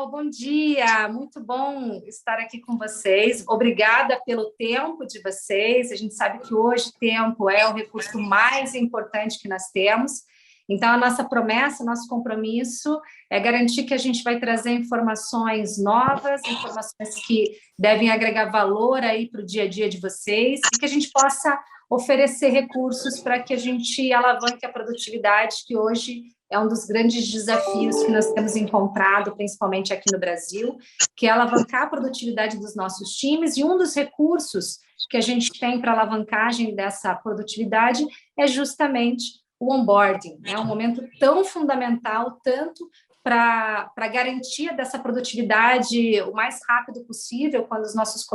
pessoal, bom dia. Muito bom estar aqui com vocês. Obrigada pelo tempo de vocês. A gente sabe que hoje tempo é o recurso mais importante que nós temos. Então, a nossa promessa, nosso compromisso é garantir que a gente vai trazer informações novas, informações que devem agregar valor aí para o dia a dia de vocês e que a gente possa oferecer recursos para que a gente alavanque a produtividade, que hoje é um dos grandes desafios que nós temos encontrado, principalmente aqui no Brasil, que é alavancar a produtividade dos nossos times, e um dos recursos que a gente tem para alavancagem dessa produtividade é justamente o onboarding, né? Um momento tão fundamental, tanto para a garantia dessa produtividade o mais rápido possível, quando os nossos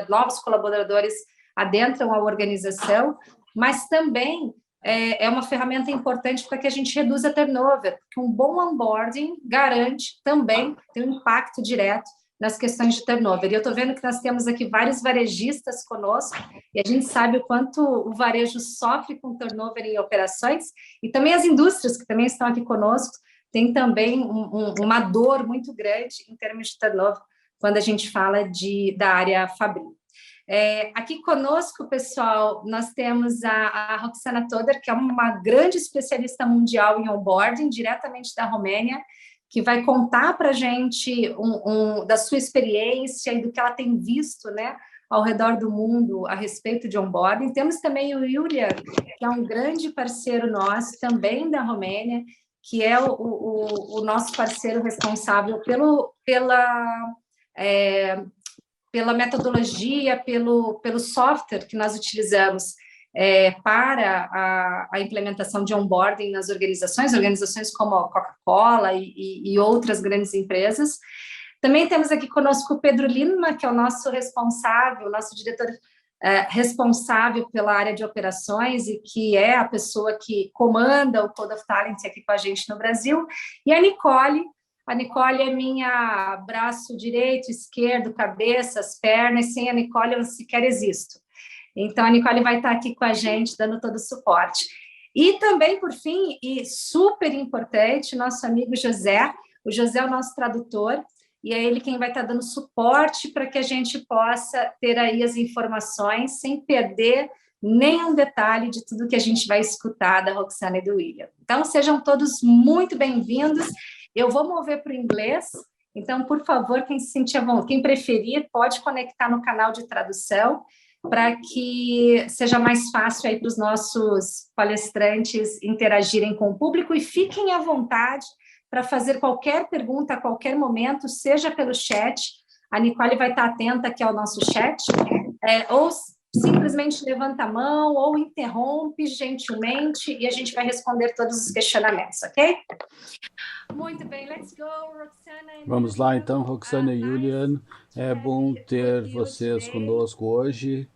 novos colaboradores adentram a organização, mas também é uma ferramenta importante para que a gente reduza turnover, porque um bom onboarding garante também ter um impacto direto nas questões de turnover. E eu estou vendo que nós temos aqui vários varejistas conosco, e a gente sabe o quanto o varejo sofre com turnover em operações, e também as indústrias que também estão aqui conosco têm também uma dor muito grande em termos de turnover, quando a gente fala da área fabril. Aqui conosco, pessoal, nós temos a Roxana Toder, que é uma grande especialista mundial em onboarding, diretamente da Romênia, que vai contar para a gente da sua experiência e do que ela tem visto, né, ao redor do mundo a respeito de onboarding. Temos também o Julian, que é um grande parceiro nosso, também da Romênia, que é o nosso parceiro responsável pela metodologia, pelo software que nós utilizamos para a implementação de onboarding nas organizações como a Coca-Cola e outras grandes empresas. Também temos aqui conosco o Pedro Lima, que é o nosso responsável, nosso diretor responsável pela área de operações e que é a pessoa que comanda o Code of Talent aqui com a gente no Brasil, e a Nicole. A Nicole é minha braço direito, esquerdo, cabeça, as pernas. Sem a Nicole eu sequer existo. Então, a Nicole vai estar aqui com a gente, dando todo o suporte. E também, por fim, e super importante, nosso amigo José. O José é o nosso tradutor, e é ele quem vai estar dando suporte para que a gente possa ter aí as informações, sem perder nenhum detalhe de tudo que a gente vai escutar da Roxana e do William. Então, sejam todos muito bem-vindos. Eu vou mover para o inglês, então, por favor, quem se sentir bom, quem preferir, pode conectar no canal de tradução, para que seja mais fácil aí para os nossos palestrantes interagirem com o público, e fiquem à vontade para fazer qualquer pergunta a qualquer momento, seja pelo chat, a Nicole vai estar atenta aqui ao nosso chat, ou simplesmente levanta a mão, ou interrompe gentilmente, e a gente vai responder todos os questionamentos, ok? Muito bem, let's go, Roxana. Vamos lá, então, Roxana e Julian. É bom ter vocês conosco hoje.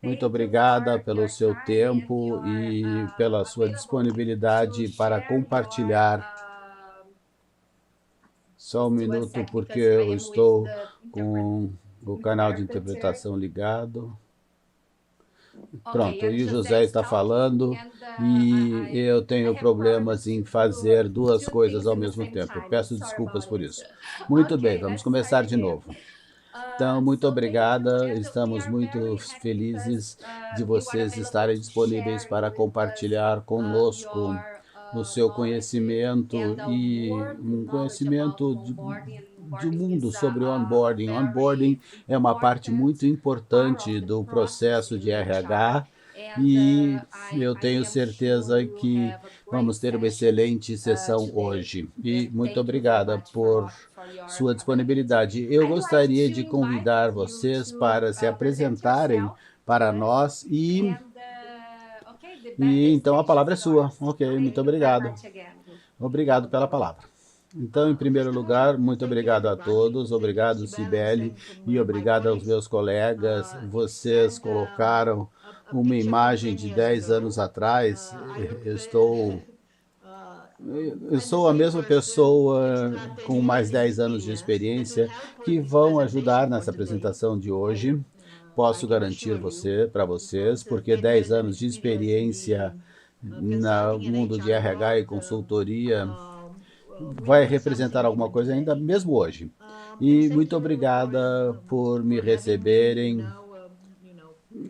Muito obrigada pelo seu tempo e pela sua disponibilidade para compartilhar. Só um minuto, porque eu estou com o canal de interpretação ligado. Pronto, e o José está falando e eu tenho problemas em fazer duas coisas ao mesmo tempo. Peço desculpas por isso. Muito bem, vamos começar de novo. Então, muito obrigada, estamos muito felizes de vocês estarem disponíveis para compartilhar conosco o seu conhecimento e um conhecimento do mundo sobre o onboarding. Onboarding é uma parte muito importante do processo de RH e eu tenho certeza que vamos ter uma excelente sessão hoje. E muito obrigada por sua disponibilidade. Eu gostaria de convidar vocês para se apresentarem para nós e então a palavra é sua. Ok, muito obrigado. Obrigado pela palavra. Então, em primeiro lugar, muito obrigado a todos, obrigado Cibele e obrigado aos meus colegas. Vocês colocaram uma imagem de 10 anos atrás. Eu sou a mesma pessoa com mais 10 anos de experiência que vão ajudar nessa apresentação de hoje. Posso garantir para vocês, porque 10 anos de experiência no mundo de RH e consultoria vai representar alguma coisa ainda mesmo hoje. E muito obrigada por me receberem,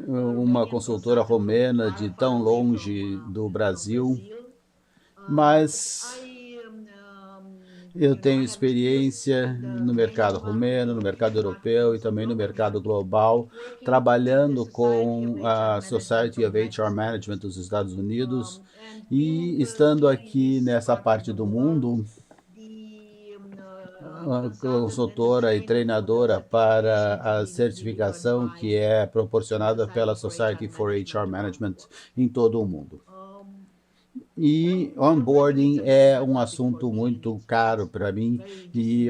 uma consultora romena de tão longe do Brasil, mas eu tenho experiência no mercado romeno, no mercado europeu e também no mercado global, trabalhando com a Society of HR Management dos Estados Unidos e estando aqui nessa parte do mundo, consultora e treinadora para a certificação que é proporcionada pela Society for HR Management em todo o mundo. E onboarding é um assunto muito caro para mim e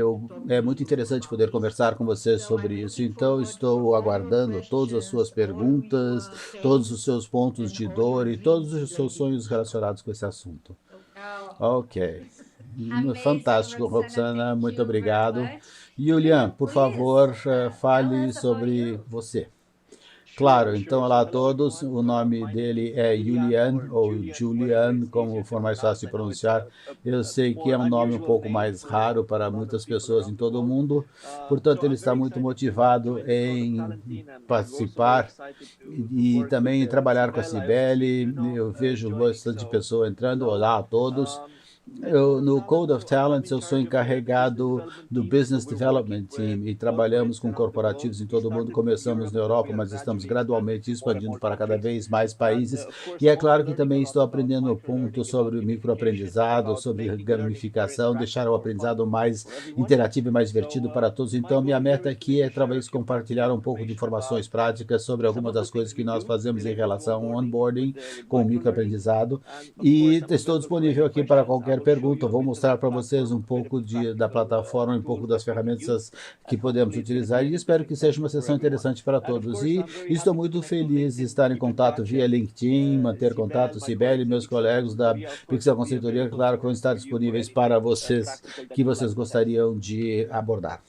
é muito interessante poder conversar com vocês sobre isso. Então, estou aguardando todas as suas perguntas, todos os seus pontos de dor e todos os seus sonhos relacionados com esse assunto. Ok. Fantástico, Roxana, muito obrigado. Julian, por favor, fale sobre você. Claro, então olá a todos, o nome dele é Julian, ou Julian, como for mais fácil de pronunciar. Eu sei que é um nome um pouco mais raro para muitas pessoas em todo o mundo, portanto ele está muito motivado em participar e também em trabalhar com a Cibele. Eu vejo bastante pessoa entrando, olá a todos. No Code of Talents, eu sou encarregado do Business Development Team e trabalhamos com corporativos em todo o mundo. Começamos na Europa, mas estamos gradualmente expandindo para cada vez mais países. E é claro que também estou aprendendo pontos sobre o microaprendizado, sobre gamificação, deixar o aprendizado mais interativo e mais divertido para todos. Então, minha meta aqui é talvez compartilhar um pouco de informações práticas sobre algumas das coisas que nós fazemos em relação ao onboarding com o microaprendizado. E estou disponível aqui para qualquer pergunta. Vou mostrar para vocês um pouco da plataforma, um pouco das ferramentas que podemos utilizar e espero que seja uma sessão interessante para todos. E estou muito feliz de estar em contato via LinkedIn, manter contato, Cibele e meus colegas da Pixel Consultoria, claro, que vão estar disponíveis para vocês que vocês gostariam de abordar.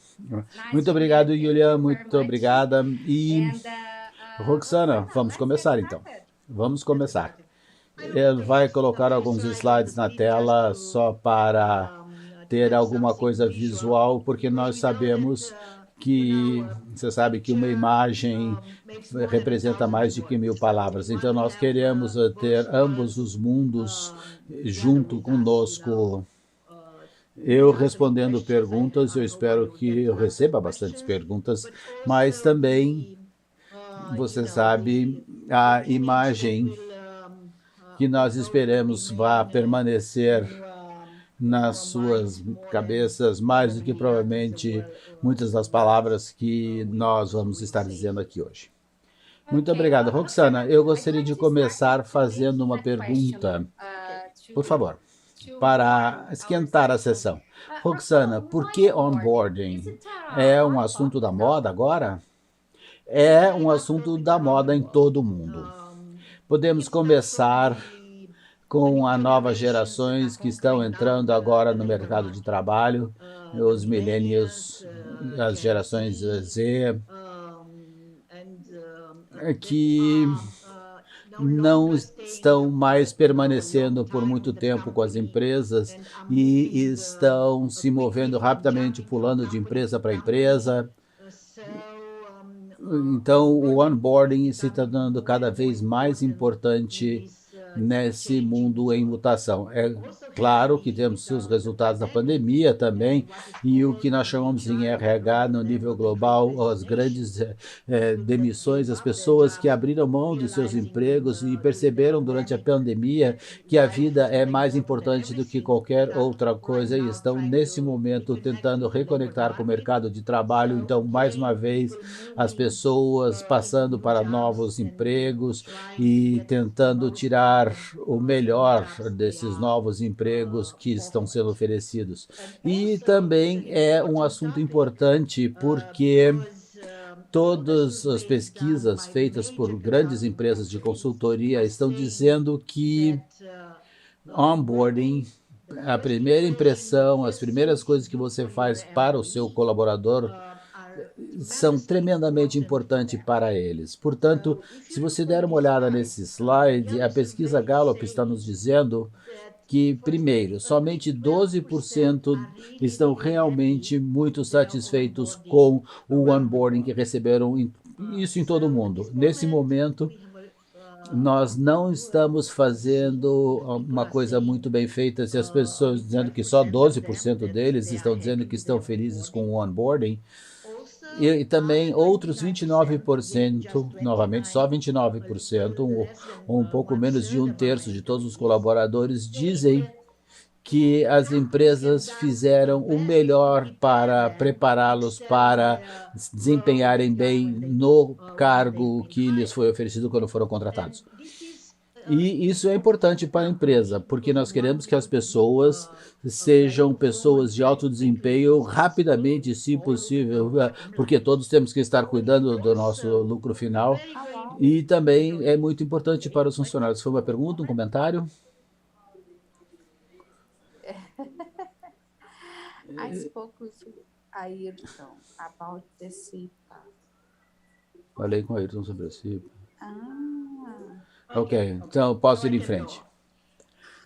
Muito obrigado, Julian, muito obrigada. E Roxana, vamos começar então. Vamos começar. Ele vai colocar alguns slides na tela só para ter alguma coisa visual, porque nós sabemos que, você sabe que uma imagem representa mais de que 1000 palavras. Então, nós queremos ter ambos os mundos junto conosco. Eu respondendo perguntas, eu espero que eu receba bastantes perguntas, mas também, você sabe, a imagem que nós esperamos vá permanecer nas suas cabeças mais do que provavelmente muitas das palavras que nós vamos estar dizendo aqui hoje. Muito obrigado. Roxana, eu gostaria de começar fazendo uma pergunta, por favor, para esquentar a sessão. Roxana, por que onboarding? É um assunto da moda agora? É um assunto da moda em todo o mundo. Podemos começar com as novas gerações que estão entrando agora no mercado de trabalho, os millennials, as gerações Z, que não estão mais permanecendo por muito tempo com as empresas e estão se movendo rapidamente, pulando de empresa para empresa. Então, o onboarding se tornando cada vez mais importante nesse mundo em mutação. É claro que temos os resultados da pandemia também e o que nós chamamos em RH no nível global, as grandes demissões, as pessoas que abriram mão de seus empregos e perceberam durante a pandemia que a vida é mais importante do que qualquer outra coisa e estão nesse momento tentando reconectar com o mercado de trabalho. Então, mais uma vez, as pessoas passando para novos empregos e tentando tirar o melhor desses novos empregos que estão sendo oferecidos. E também é um assunto importante porque todas as pesquisas feitas por grandes empresas de consultoria estão dizendo que onboarding, a primeira impressão, as primeiras coisas que você faz para o seu colaborador são tremendamente importantes para eles. Portanto, se você der uma olhada nesse slide, a pesquisa Gallup está nos dizendo que, primeiro, somente 12% estão realmente muito satisfeitos com o onboarding que receberam, isso em todo o mundo. Nesse momento, nós não estamos fazendo uma coisa muito bem feita se as pessoas dizendo que só 12% deles estão dizendo que estão felizes com o onboarding. E também outros 29%, novamente só 29%, um pouco menos de um terço de todos os colaboradores dizem que as empresas fizeram o melhor para prepará-los para desempenharem bem no cargo que lhes foi oferecido quando foram contratados. E isso é importante para a empresa, porque nós queremos que as pessoas sejam pessoas de alto desempenho rapidamente, se possível, porque todos temos que estar cuidando do nosso lucro final. E também é muito importante para os funcionários. Foi uma pergunta, um comentário? I spoke with Ayrton about the CIPA. Falei com o Ayrton sobre a CIPA. Ok, então posso ir em frente.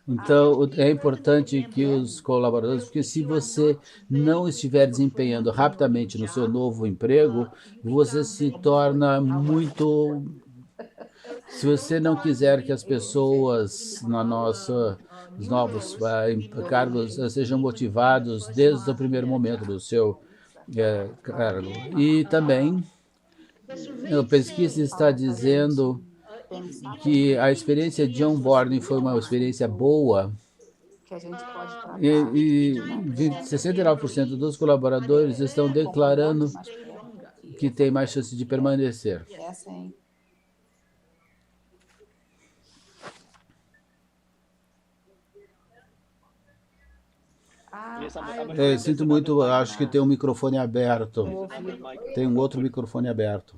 Então, é importante que os colaboradores, porque se você não estiver desempenhando rapidamente no seu novo emprego, você se torna muito... Se você não quiser que as pessoas os novos cargos sejam motivados desde o primeiro momento do seu cargo. E também, a pesquisa está dizendo que a experiência de onboarding foi uma experiência boa Que a gente pode tratar. e 69% dos colaboradores estão declarando que tem mais chance de permanecer. Essa, hein? Sinto muito, acho que tem um microfone aberto. Tem um outro microfone aberto.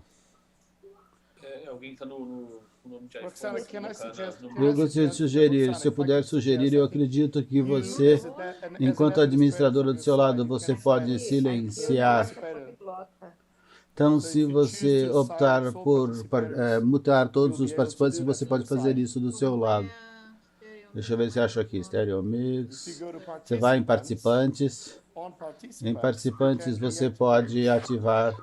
Alguém está no nome de Roxana, iPhone. can I suggest- Eu gostaria de sugerir, se eu puder sugerir, eu acredito que você, enquanto administradora do seu lado, você pode silenciar. Então, se você optar por mutar todos os participantes, você pode fazer isso do seu lado. Deixa eu ver se acho aqui, Stereo Mix. Você vai em participantes. Em participantes você pode ativar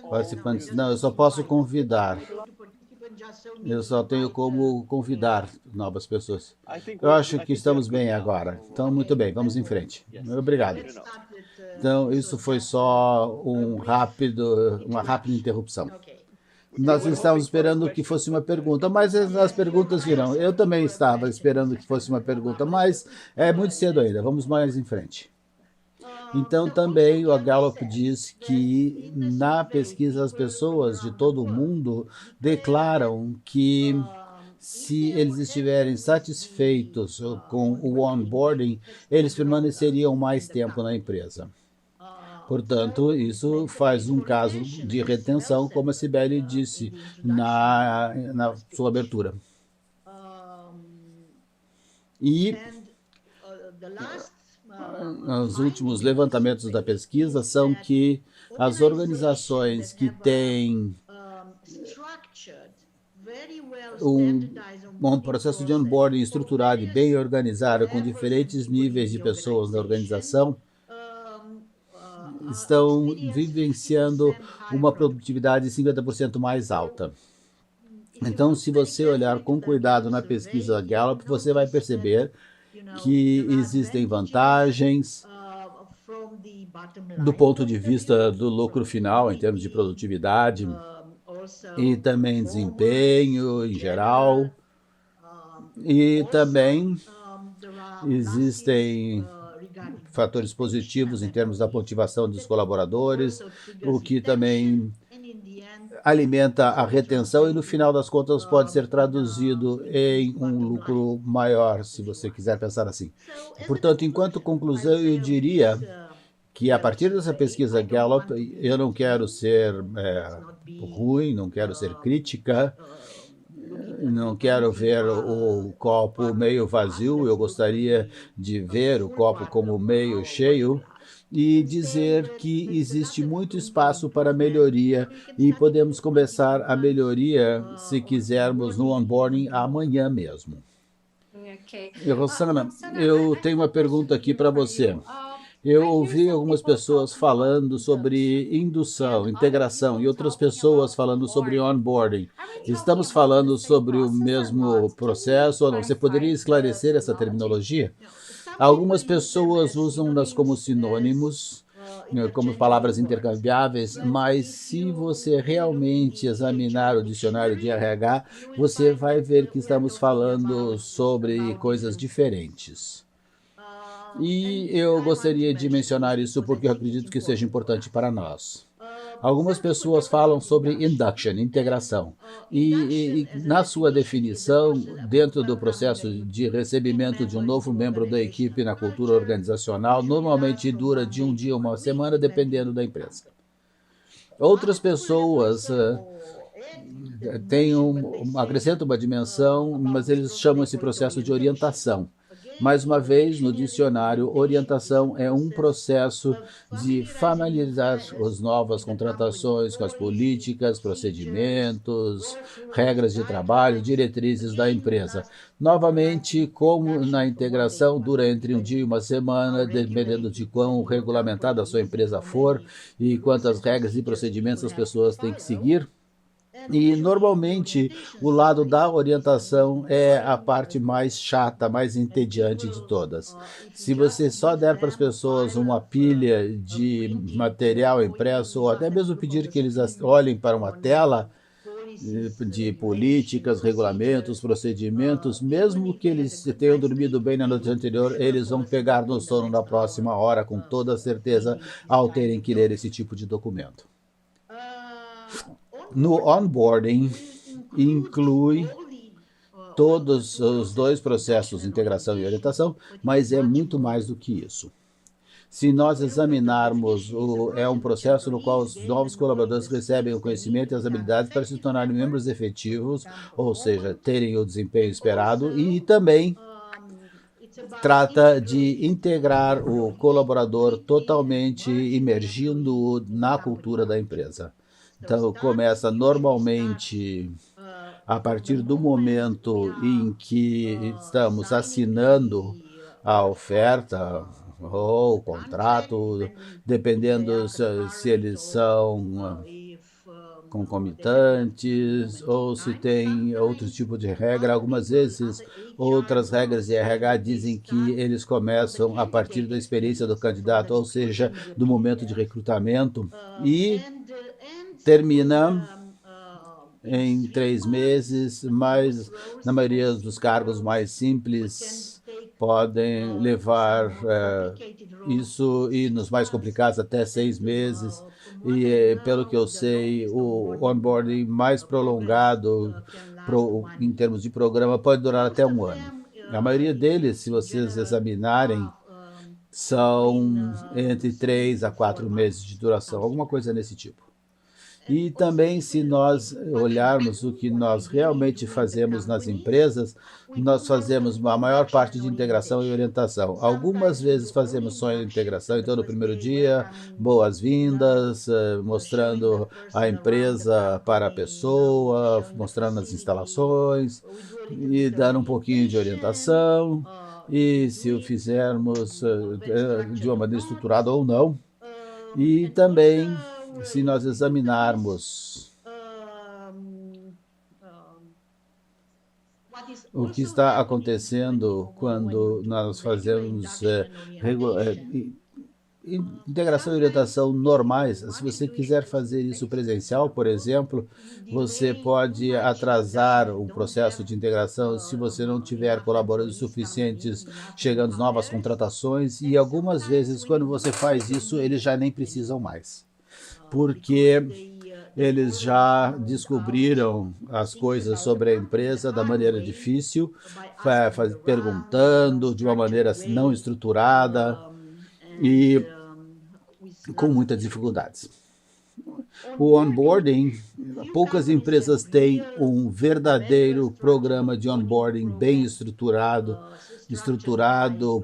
participantes. Não, eu só posso convidar. Eu só tenho como convidar novas pessoas. Eu acho que estamos bem agora. Então, muito bem, vamos em frente. Obrigado. Então, isso foi só uma rápida interrupção. Nós estávamos esperando que fosse uma pergunta, mas as perguntas virão. Eu também estava esperando que fosse uma pergunta, mas é muito cedo ainda. Vamos mais em frente. Então, também a Gallup diz que na pesquisa as pessoas de todo o mundo declaram que se eles estiverem satisfeitos com o onboarding, eles permaneceriam mais tempo na empresa. Portanto, isso faz um caso de retenção, como a Cibele disse na sua abertura. E os últimos levantamentos da pesquisa são que as organizações que têm um processo de onboarding estruturado e bem organizado, com diferentes níveis de pessoas na organização, estão vivenciando uma produtividade 50% mais alta. Então, se você olhar com cuidado na pesquisa Gallup, você vai perceber que existem vantagens do ponto de vista do lucro final, em termos de produtividade, e também desempenho em geral. E também existem fatores positivos em termos da motivação dos colaboradores, o que também alimenta a retenção e, no final das contas, pode ser traduzido em um lucro maior, se você quiser pensar assim. Portanto, enquanto conclusão, eu diria que, a partir dessa pesquisa Gallup, eu não quero ser ruim, não quero ser crítica, não quero ver o copo meio vazio, eu gostaria de ver o copo como meio cheio e dizer que existe muito espaço para melhoria e podemos começar a melhoria, se quisermos, no onboarding amanhã mesmo. E, Rosana, eu tenho uma pergunta aqui para você. Eu ouvi algumas pessoas falando sobre indução, integração e outras pessoas falando sobre onboarding. Estamos falando sobre o mesmo processo ou não? Você poderia esclarecer essa terminologia? Algumas pessoas usam-nas como sinônimos, como palavras intercambiáveis, mas se você realmente examinar o dicionário de RH, você vai ver que estamos falando sobre coisas diferentes. E eu gostaria de mencionar isso porque eu acredito que seja importante para nós. Algumas pessoas falam sobre induction, integração, e na sua definição, dentro do processo de recebimento de um novo membro da equipe na cultura organizacional, normalmente dura de um dia a uma semana, dependendo da empresa. Outras pessoas acrescentam uma dimensão, mas eles chamam esse processo de orientação. Mais uma vez, no dicionário, orientação é um processo de familiarizar as novas contratações com as políticas, procedimentos, regras de trabalho, diretrizes da empresa. Novamente, como na integração, dura entre um dia e uma semana, dependendo de quão regulamentada a sua empresa for e quantas regras e procedimentos as pessoas têm que seguir. E, normalmente, o lado da orientação é a parte mais chata, mais entediante de todas. Se você só der para as pessoas uma pilha de material impresso, ou até mesmo pedir que eles olhem para uma tela de políticas, regulamentos, procedimentos, mesmo que eles tenham dormido bem na noite anterior, eles vão pegar no sono na próxima hora, com toda certeza, ao terem que ler esse tipo de documento. No onboarding, inclui todos os dois processos, integração e orientação, mas é muito mais do que isso. Se nós examinarmos, é um processo no qual os novos colaboradores recebem o conhecimento e as habilidades para se tornarem membros efetivos, ou seja, terem o desempenho esperado, e também trata de integrar o colaborador totalmente imergindo-o na cultura da empresa. Então, começa normalmente a partir do momento em que estamos assinando a oferta ou o contrato, dependendo se eles são concomitantes ou se tem outro tipo de regra. Algumas vezes, outras regras de RH dizem que eles começam a partir da experiência do candidato, ou seja, do momento de recrutamento, e termina em 3 meses, mas na maioria dos cargos mais simples podem levar isso, e nos mais complicados até 6 meses. E pelo que eu sei, o onboarding mais prolongado em termos de programa pode durar até 1 ano. A maioria deles, se vocês examinarem, são entre 3 a 4 meses de duração, alguma coisa nesse tipo. E também, se nós olharmos o que nós realmente fazemos nas empresas, nós fazemos a maior parte de integração e orientação. Algumas vezes fazemos só integração, então no primeiro dia, boas-vindas, mostrando a empresa para a pessoa, mostrando as instalações e dando um pouquinho de orientação. E se o fizermos de uma maneira estruturada ou não. E também, se nós examinarmos o que está acontecendo quando nós fazemos integração e orientação normais, se você quiser fazer isso presencial, por exemplo, você pode atrasar o processo de integração se você não tiver colaboradores suficientes chegando novas contratações, e algumas vezes, quando você faz isso, eles já nem precisam mais, porque eles já descobriram as coisas sobre a empresa da maneira difícil, perguntando de uma maneira não estruturada e com muitas dificuldades. O onboarding, poucas empresas têm um verdadeiro programa de onboarding bem estruturado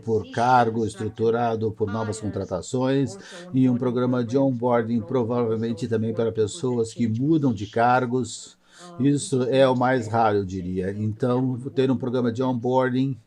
por cargo, estruturado por novas contratações, e um programa de onboarding provavelmente também para pessoas que mudam de cargos. Isso é o mais raro, eu diria. Então, ter um programa de onboarding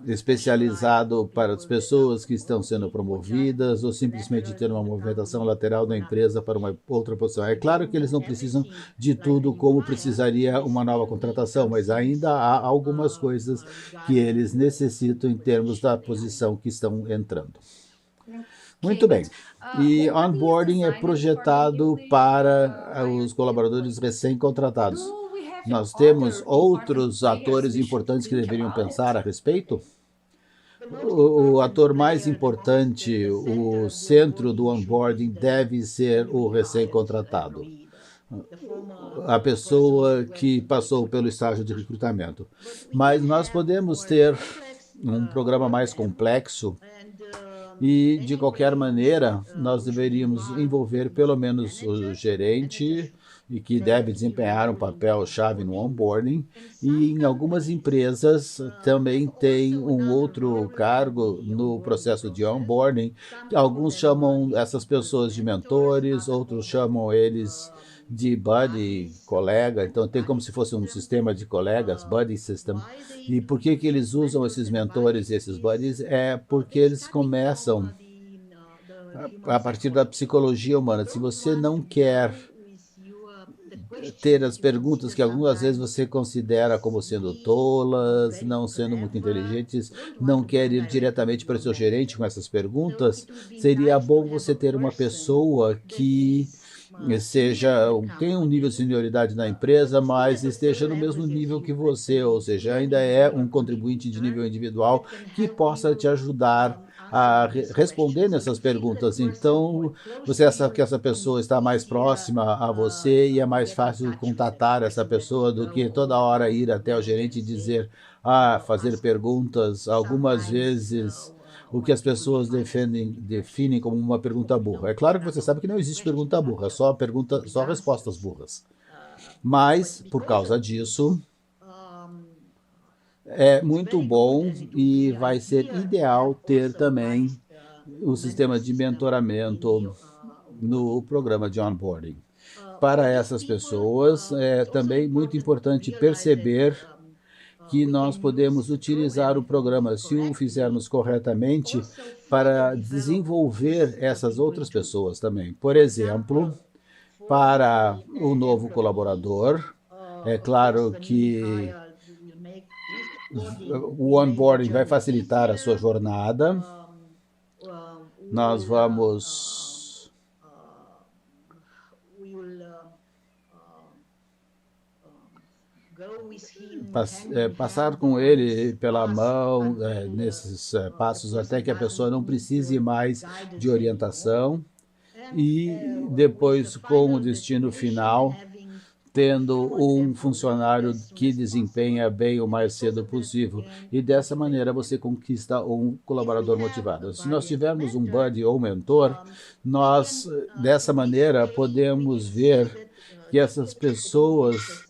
especializado para as pessoas que estão sendo promovidas ou simplesmente ter uma movimentação lateral da empresa para uma outra posição. É claro que eles não precisam de tudo como precisaria uma nova contratação, mas ainda há algumas coisas que eles necessitam em termos da posição que estão entrando. Muito bem. E onboarding é projetado para os colaboradores recém-contratados. Nós temos outros atores importantes que deveriam pensar a respeito? O ator mais importante, o centro do onboarding deve ser o recém-contratado, a pessoa que passou pelo estágio de recrutamento. Mas nós podemos ter um programa mais complexo e, de qualquer maneira, nós deveríamos envolver pelo menos o gerente, e que deve desempenhar um papel-chave no onboarding, e em algumas empresas também tem um outro cargo no processo de onboarding. Alguns chamam essas pessoas de mentores, outros chamam eles de buddy, colega, então tem como se fosse um sistema de colegas, buddy system. E por que eles usam esses mentores e esses buddies? É porque eles começam a partir da psicologia humana. Se você não quer ter as perguntas que algumas vezes você considera como sendo tolas, não sendo muito inteligentes, não quer ir diretamente para o seu gerente com essas perguntas, seria bom você ter uma pessoa que tenha um nível de senioridade na empresa, mas esteja no mesmo nível que você, ou seja, ainda é um contribuinte de nível individual que possa te ajudar a responder nessas perguntas. Então, você sabe que essa pessoa está mais próxima a você e é mais fácil contatar essa pessoa do que toda hora ir até o gerente e dizer, fazer perguntas. Algumas vezes, o que as pessoas definem como uma pergunta burra. É claro que você sabe que não existe pergunta burra, só respostas burras. Mas, por causa disso, é muito bom e vai ser ideal ter também o sistema de mentoramento no programa de onboarding. Para essas pessoas, é também muito importante perceber que nós podemos utilizar o programa, se o fizermos corretamente, para desenvolver essas outras pessoas também. Por exemplo, para o novo colaborador, é claro que o onboarding vai facilitar a sua jornada. Nós vamos passar com ele pela mão nesses passos até que a pessoa não precise mais de orientação, e depois, com o destino final, tendo um funcionário que desempenha bem o mais cedo possível. E dessa maneira você conquista um colaborador motivado. Se nós tivermos um buddy ou mentor, nós, dessa maneira, podemos ver que essas pessoas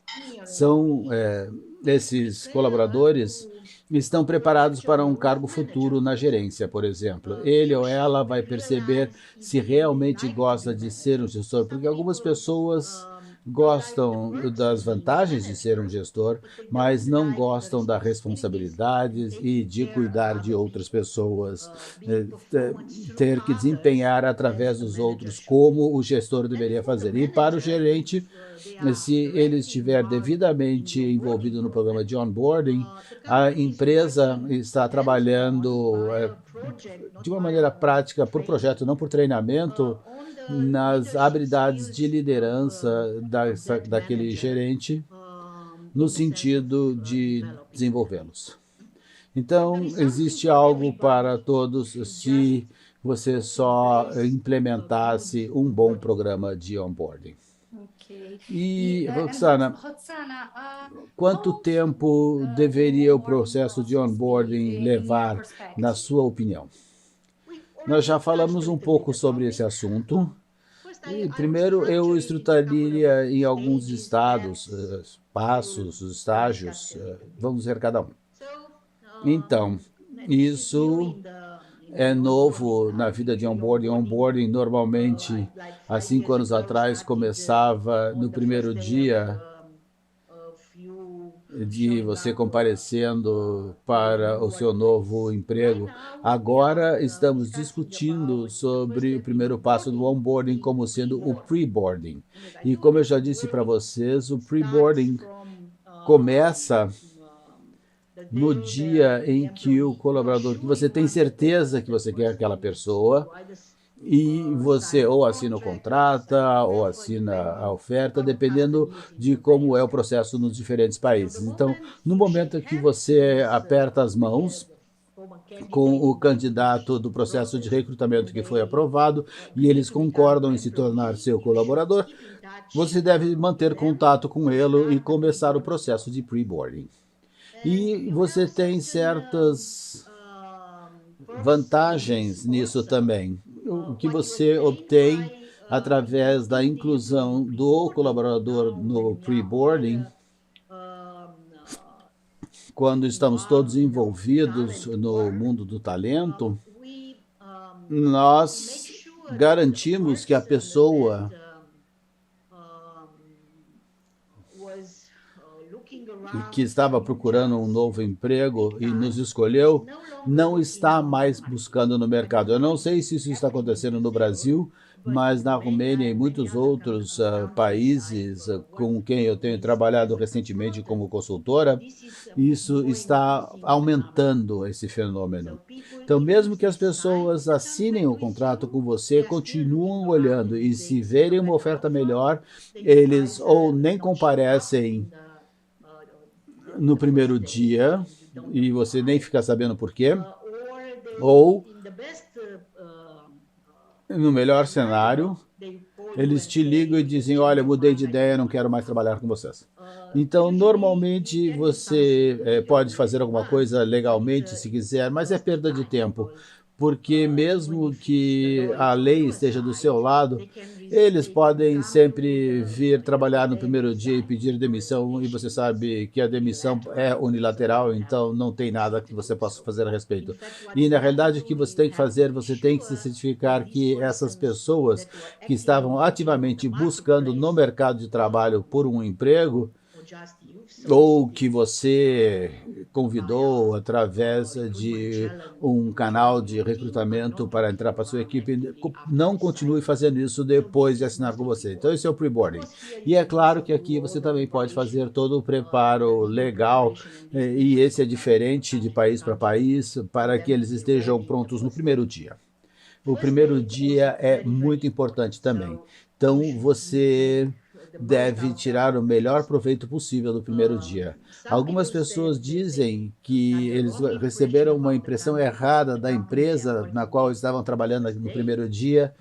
esses colaboradores estão preparados para um cargo futuro na gerência, por exemplo. Ele ou ela vai perceber se realmente gosta de ser um gestor, porque algumas pessoas gostam das vantagens de ser um gestor, mas não gostam das responsabilidades e de cuidar de outras pessoas, ter que desempenhar através dos outros como o gestor deveria fazer. E para o gerente, se ele estiver devidamente envolvido no programa de onboarding, a empresa está trabalhando de uma maneira prática, por projeto, não por treinamento, nas habilidades de liderança daquele gerente, no sentido de desenvolvê-los. Então, existe algo para todos se você só implementasse um bom programa de onboarding. E, Roxana, quanto tempo deveria o processo de onboarding levar, na sua opinião? Nós já falamos um pouco sobre esse assunto. E, primeiro, eu estruturaria em alguns passos, estágios, vamos ver cada um. Então, isso é novo na vida de onboarding. Onboarding, normalmente, há 5 anos atrás, começava no primeiro dia de você comparecendo para o seu novo emprego. Agora estamos discutindo sobre o primeiro passo do onboarding como sendo o pre-boarding. E como eu já disse para vocês, o pre-boarding começa no dia em que o colaborador, que você tem certeza que você quer aquela pessoa, e você ou assina o contrato, ou assina a oferta, dependendo de como é o processo nos diferentes países. Então, no momento que você aperta as mãos com o candidato do processo de recrutamento que foi aprovado e eles concordam em se tornar seu colaborador, você deve manter contato com ele e começar o processo de pre-boarding. E você tem certas vantagens nisso também. O que você obtém através da inclusão do colaborador no pre-boarding, quando estamos todos envolvidos no mundo do talento, nós garantimos que a pessoa que estava procurando um novo emprego e nos escolheu, não está mais buscando no mercado. Eu não sei se isso está acontecendo no Brasil, mas na Romênia e muitos outros países com quem eu tenho trabalhado recentemente como consultora, isso está aumentando esse fenômeno. Então, mesmo que as pessoas assinem o contrato com você, continuam olhando e se verem uma oferta melhor, eles ou nem comparecem no primeiro dia, e você nem fica sabendo por quê, ou, no melhor cenário, eles te ligam e dizem, olha, mudei de ideia, não quero mais trabalhar com vocês. Então, normalmente, você pode fazer alguma coisa legalmente, se quiser, mas é perda de tempo. Porque mesmo que a lei esteja do seu lado, eles podem sempre vir trabalhar no primeiro dia e pedir demissão, e você sabe que a demissão é unilateral, então não tem nada que você possa fazer a respeito. E na realidade o que você tem que fazer, você tem que se certificar que essas pessoas que estavam ativamente buscando no mercado de trabalho por um emprego, ou que você convidou através de um canal de recrutamento para entrar para a sua equipe, não continue fazendo isso depois de assinar com você. Então, esse é o pre-boarding. E é claro que aqui você também pode fazer todo o preparo legal, e esse é diferente de país para país, para que eles estejam prontos no primeiro dia. O primeiro dia é muito importante também. Então, você deve tirar o melhor proveito possível do primeiro dia. Algumas pessoas dizem que eles receberam uma impressão errada da empresa na qual estavam trabalhando no primeiro dia,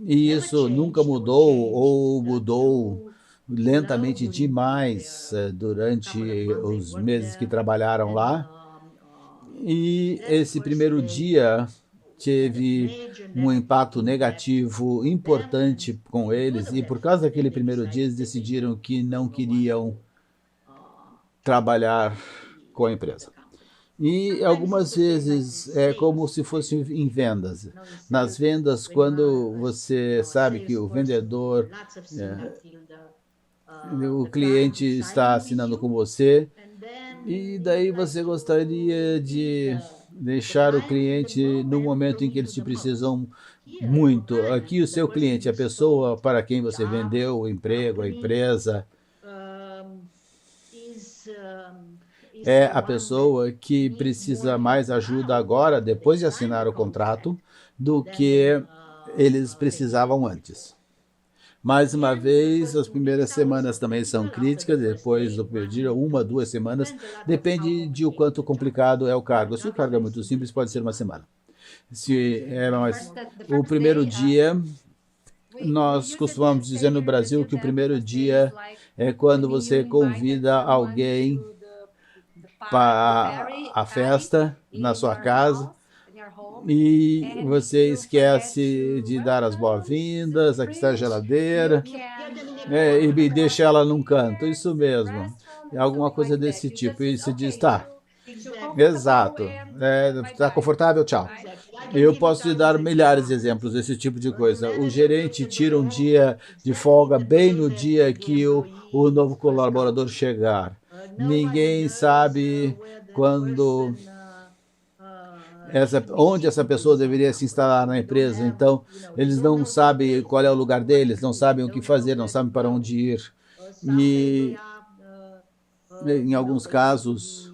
e isso nunca mudou ou mudou lentamente demais durante os meses que trabalharam lá. E esse primeiro dia teve um impacto negativo importante com eles, e por causa daquele primeiro dia eles decidiram que não queriam trabalhar com a empresa. E algumas vezes é como se fosse em vendas. Nas vendas, quando você sabe que o vendedor, o cliente está assinando com você, e daí você gostaria de deixar o cliente no momento em que eles te precisam muito. Aqui o seu cliente, a pessoa para quem você vendeu o emprego, a empresa, é a pessoa que precisa mais ajuda agora, depois de assinar o contrato, do que eles precisavam antes. Mais uma vez, as primeiras semanas também são críticas, depois do primeiro dia, 1, 2 semanas, depende de o quanto complicado é o cargo. Se o cargo é muito simples, pode ser uma semana. Se é mais, o primeiro dia, nós costumamos dizer no Brasil que o primeiro dia é quando você convida alguém para a festa na sua casa, e você esquece de dar as boas-vindas, aqui está a geladeira, e deixa ela num canto, isso mesmo, alguma coisa desse tipo, e se diz, tá, exato, está confortável, tchau. Eu posso te dar milhares de exemplos desse tipo de coisa. O gerente tira um dia de folga bem no dia que o novo colaborador chegar. Ninguém sabe quando onde essa pessoa deveria se instalar na empresa. Então, eles não sabem qual é o lugar deles, não sabem o que fazer, não sabem para onde ir. E, em alguns casos,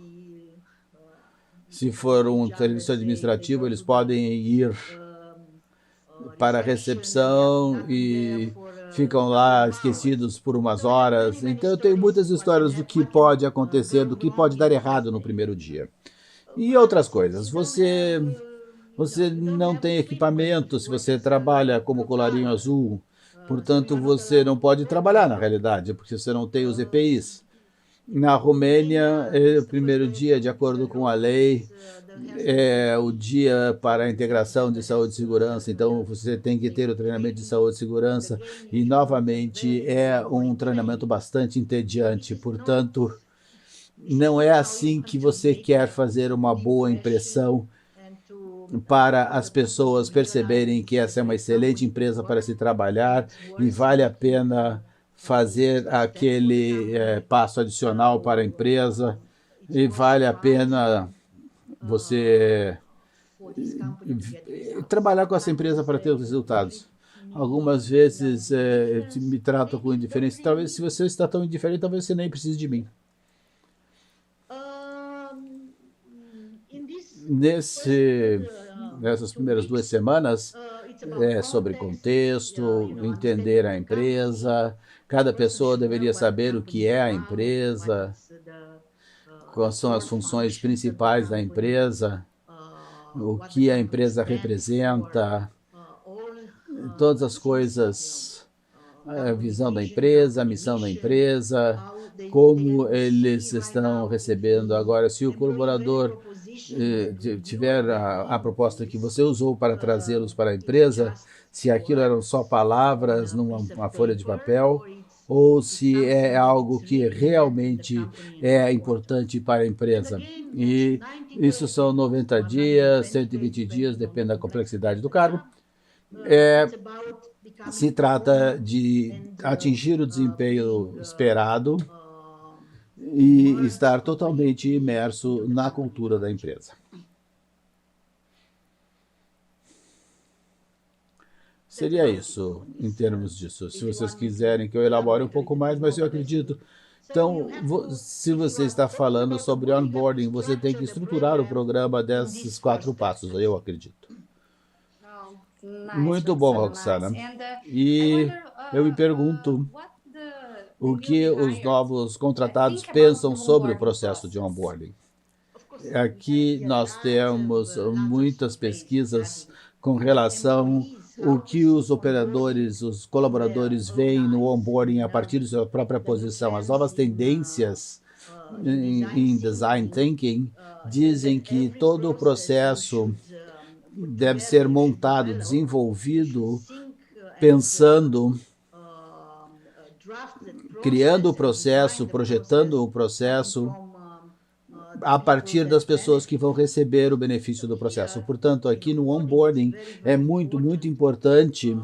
se for um serviço administrativo, eles podem ir para a recepção e ficam lá esquecidos por umas horas. Então, eu tenho muitas histórias do que pode acontecer, do que pode dar errado no primeiro dia. E outras coisas. Você não tem equipamento se você trabalha como colarinho azul. Portanto, você não pode trabalhar na realidade, porque você não tem os EPIs. Na Romênia, o primeiro dia, de acordo com a lei, é o dia para a integração de saúde e segurança. Então, você tem que ter o treinamento de saúde e segurança. E, novamente, é um treinamento bastante entediante. Portanto, não é assim que você quer fazer uma boa impressão para as pessoas perceberem que essa é uma excelente empresa para se trabalhar e vale a pena fazer aquele passo adicional para a empresa e vale a pena você trabalhar com essa empresa para ter os resultados. Algumas vezes me tratam com indiferença. Talvez, se você está tão indiferente, talvez você nem precise de mim. Nessas primeiras 2 semanas, é sobre contexto, entender a empresa. Cada pessoa deveria saber o que é a empresa, quais são as funções principais da empresa, o que a empresa representa, todas as coisas, a visão da empresa, a missão da empresa, como eles estão recebendo. Agora, se o colaborador tiver a proposta que você usou para trazê-los para a empresa, se aquilo eram só palavras numa folha de papel, ou se é algo que realmente é importante para a empresa. E isso são 90 dias, 120 dias, depende da complexidade do cargo. Se trata de atingir o desempenho esperado e estar totalmente imerso na cultura da empresa. Seria isso, em termos disso. Se vocês quiserem que eu elabore um pouco mais, mas eu acredito. Então, se você está falando sobre onboarding, você tem que estruturar o programa desses 4 passos, eu acredito. Muito bom, Roxana. E eu me pergunto o que os novos contratados pensam sobre o processo de onboarding. Aqui nós temos muitas pesquisas com relação ao que os operadores, os colaboradores veem no onboarding a partir de sua própria posição. As novas tendências em design thinking dizem que todo o processo deve ser montado, desenvolvido, pensando, criando o processo, projetando o processo a partir das pessoas que vão receber o benefício do processo. Portanto, aqui no onboarding é muito, muito importante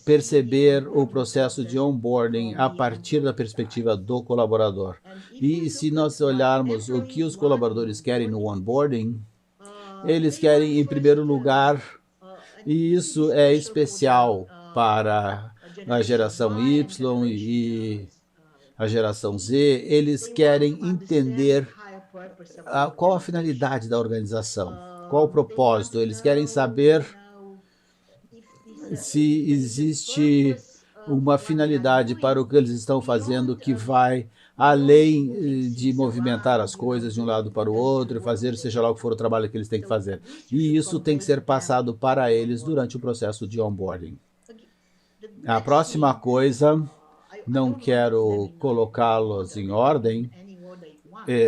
perceber o processo de onboarding a partir da perspectiva do colaborador. E se nós olharmos o que os colaboradores querem no onboarding, eles querem, em primeiro lugar, e isso é especial para a geração Y e a geração Z, eles querem entender qual a finalidade da organização, qual o propósito. Eles querem saber se existe uma finalidade para o que eles estão fazendo que vai além de movimentar as coisas de um lado para o outro e fazer seja lá o que for o trabalho que eles têm que fazer. E isso tem que ser passado para eles durante o processo de onboarding. A próxima coisa, não quero colocá-los em ordem,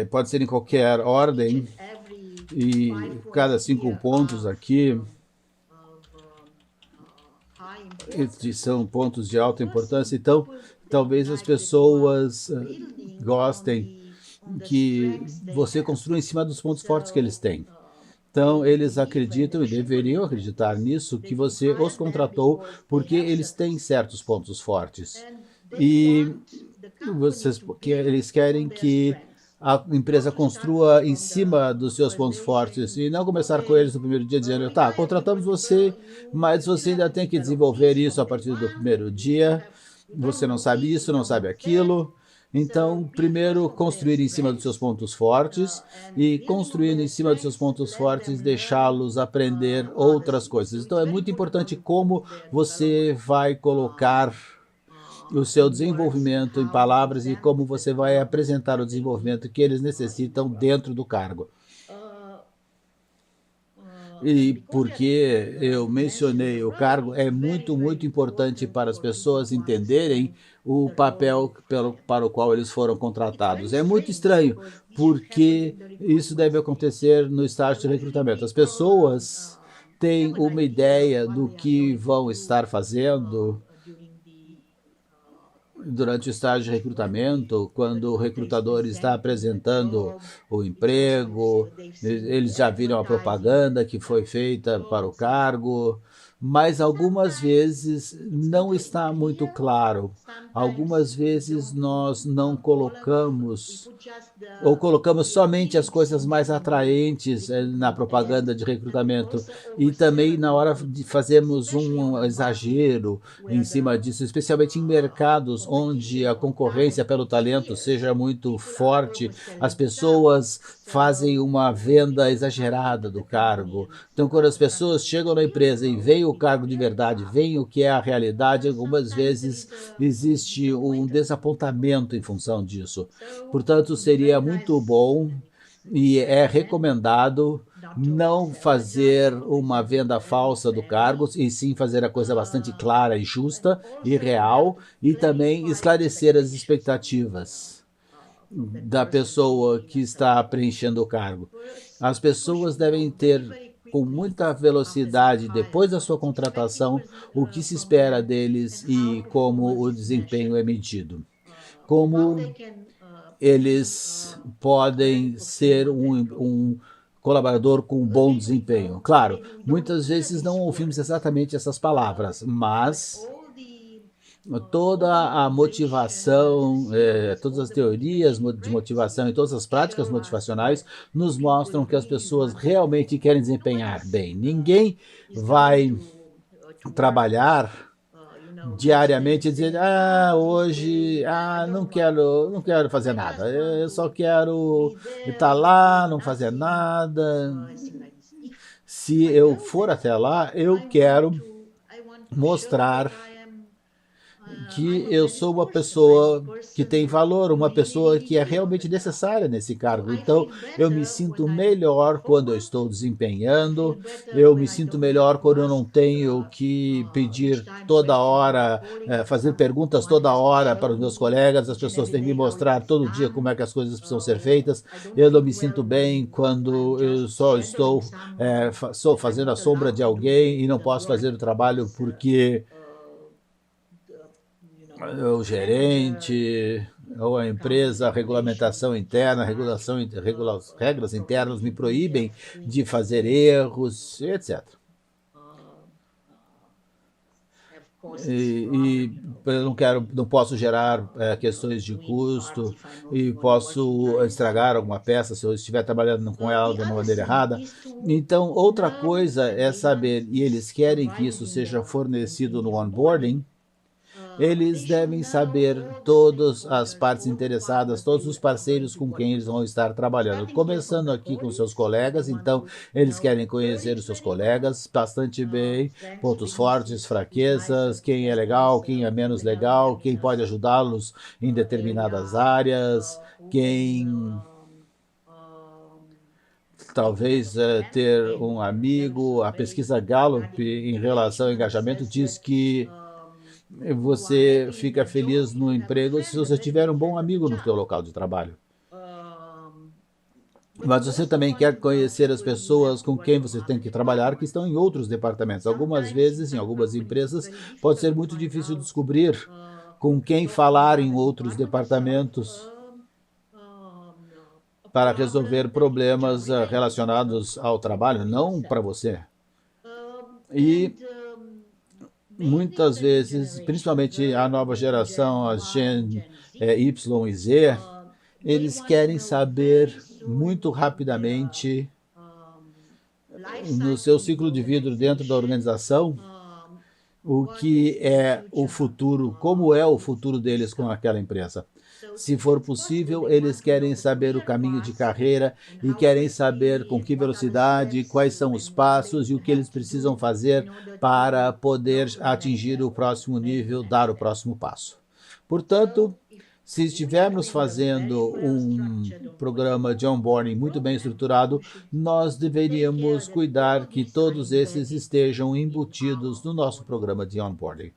pode ser em qualquer ordem, e cada 5 pontos aqui são pontos de alta importância. Então, talvez as pessoas gostem que você construa em cima dos pontos fortes que eles têm. Então, eles acreditam e deveriam acreditar nisso, que você os contratou porque eles têm certos pontos fortes. E porque eles querem que a empresa construa em cima dos seus pontos fortes e não começar com eles no primeiro dia dizendo, tá, contratamos você, mas você ainda tem que desenvolver isso a partir do primeiro dia, você não sabe isso, não sabe aquilo. Então, primeiro, construir em cima dos seus pontos fortes e, construindo em cima dos seus pontos fortes, deixá-los aprender outras coisas. Então, é muito importante como você vai colocar o seu desenvolvimento em palavras e como você vai apresentar o desenvolvimento que eles necessitam dentro do cargo. E porque eu mencionei o cargo, é muito, muito importante para as pessoas entenderem o papel para o qual eles foram contratados. É muito estranho, porque isso deve acontecer no estágio de recrutamento. As pessoas têm uma ideia do que vão estar fazendo durante o estágio de recrutamento, quando o recrutador está apresentando o emprego, eles já viram a propaganda que foi feita para o cargo, mas algumas vezes não está muito claro. Algumas vezes nós não colocamos, ou colocamos somente as coisas mais atraentes na propaganda de recrutamento, e também na hora de fazermos um exagero em cima disso, especialmente em mercados onde a concorrência pelo talento seja muito forte, as pessoas fazem uma venda exagerada do cargo. Então, quando as pessoas chegam na empresa e veem o cargo de verdade, veem o que é a realidade, algumas vezes existe um desapontamento em função disso. Portanto, seria muito bom e é recomendado não fazer uma venda falsa do cargo, e sim fazer a coisa bastante clara e justa e real, e também esclarecer as expectativas da pessoa que está preenchendo o cargo. As pessoas devem ter com muita velocidade, depois da sua contratação, o que se espera deles e como o desempenho é medido. Como eles podem ser um colaborador com bom desempenho. Claro, muitas vezes não ouvimos exatamente essas palavras, mas toda a motivação, todas as teorias de motivação e todas as práticas motivacionais nos mostram que as pessoas realmente querem desempenhar bem. Ninguém vai trabalhar diariamente dizer, hoje, não quero fazer nada, eu só quero estar lá, não fazer nada. Se eu for até lá, eu quero mostrar que eu sou uma pessoa que tem valor, uma pessoa que é realmente necessária nesse cargo. Então, eu me sinto melhor quando eu estou desempenhando, eu me sinto melhor quando eu não tenho que pedir toda hora, fazer perguntas toda hora para os meus colegas, as pessoas têm que me mostrar todo dia como é que as coisas precisam ser feitas. Eu não me sinto bem quando eu só estou fazendo a sombra de alguém e não posso fazer o trabalho porque o gerente, ou a empresa, a regulamentação interna, regras internas me proíbem de fazer erros, etc. E eu não posso gerar questões de custo e posso estragar alguma peça se eu estiver trabalhando com ela de uma maneira errada. Então, outra coisa é saber, e eles querem que isso seja fornecido no onboarding, eles devem saber todas as partes interessadas, todos os parceiros com quem eles vão estar trabalhando. Começando aqui com seus colegas, então eles querem conhecer os seus colegas bastante bem, pontos fortes, fraquezas, quem é legal, quem é menos legal, quem pode ajudá-los em determinadas áreas, quem talvez ter um amigo. A pesquisa Gallup em relação ao engajamento diz que você fica feliz no emprego se você tiver um bom amigo no seu local de trabalho. Mas você também quer conhecer as pessoas com quem você tem que trabalhar que estão em outros departamentos. Algumas vezes, em algumas empresas, pode ser muito difícil descobrir com quem falar em outros departamentos para resolver problemas relacionados ao trabalho, não para você. E muitas vezes, principalmente a nova geração, a Gen Y e Z, eles querem saber muito rapidamente no seu ciclo de vida dentro da organização o que é o futuro, como é o futuro deles com aquela empresa. Se for possível, eles querem saber o caminho de carreira e querem saber com que velocidade, quais são os passos e o que eles precisam fazer para poder atingir o próximo nível, dar o próximo passo. Portanto, se estivermos fazendo um programa de onboarding muito bem estruturado, nós deveríamos cuidar que todos esses estejam embutidos no nosso programa de onboarding.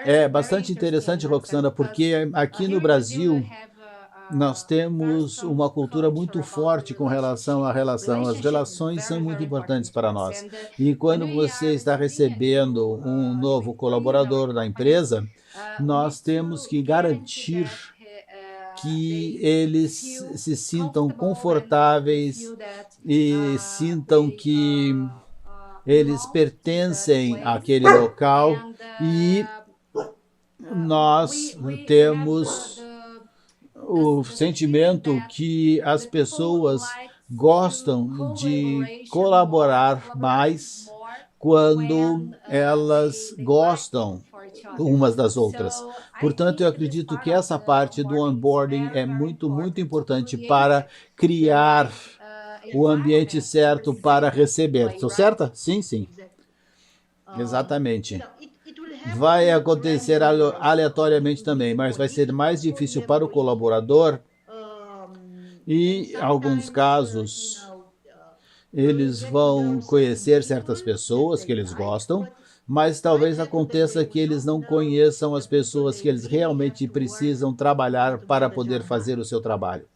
É bastante interessante, Roxana, porque aqui no Brasil nós temos uma cultura muito forte com relação à relação. As relações são muito importantes para nós. E quando você está recebendo um novo colaborador da empresa, nós temos que garantir que eles se sintam confortáveis e sintam que eles pertencem àquele local e nós temos o sentimento que as pessoas gostam de colaborar mais quando elas gostam umas das outras. Portanto, eu acredito que essa parte do onboarding é muito, muito importante para criar o ambiente certo para receber. Estou certa? Sim, sim. Exatamente. Vai acontecer aleatoriamente também, mas vai ser mais difícil para o colaborador e, em alguns casos, eles vão conhecer certas pessoas que eles gostam, mas talvez aconteça que eles não conheçam as pessoas que eles realmente precisam trabalhar para poder fazer o seu trabalho.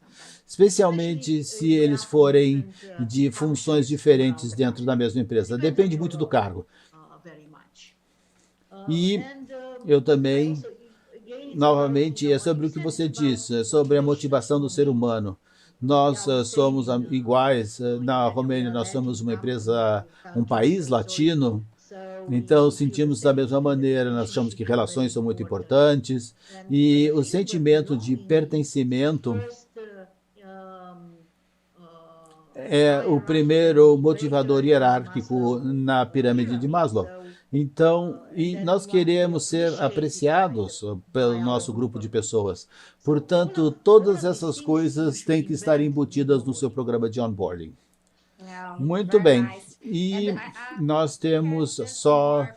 Especialmente se eles forem de funções diferentes dentro da mesma empresa. Depende muito do cargo. E eu também, novamente, é sobre o que você disse, é sobre a motivação do ser humano. Nós somos iguais, na Romênia nós somos uma empresa, um país latino, então sentimos da mesma maneira, nós achamos que relações são muito importantes e o sentimento de pertencimento é o primeiro motivador hierárquico na pirâmide de Maslow. Então, e nós queremos ser apreciados pelo nosso grupo de pessoas. Portanto, todas essas coisas têm que estar embutidas no seu programa de onboarding. Muito bem. E nós temos só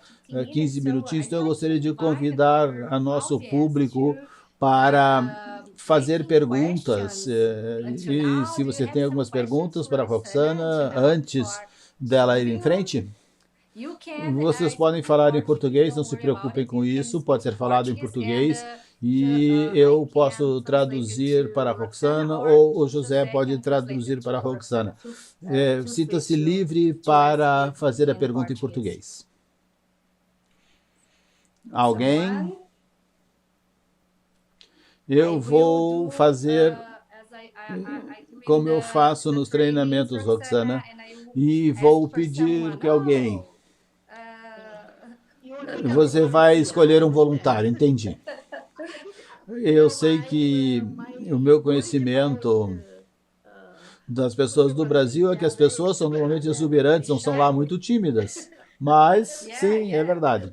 15 minutinhos, então eu gostaria de convidar a nosso público para fazer perguntas. E se você tem algumas perguntas para a Roxana, antes dela ir em frente... Vocês podem falar em português, não se preocupem com isso, pode ser falado em português e eu posso traduzir para a Roxana ou o José pode traduzir para a Roxana. Sinta-se livre para fazer a pergunta em português. Alguém? Eu vou fazer como eu faço nos treinamentos, Roxana, e vou pedir que alguém... Você vai escolher um voluntário, entendi. Eu sei que o meu conhecimento das pessoas do Brasil é que as pessoas são normalmente exuberantes, não são lá muito tímidas. Mas, sim, é verdade.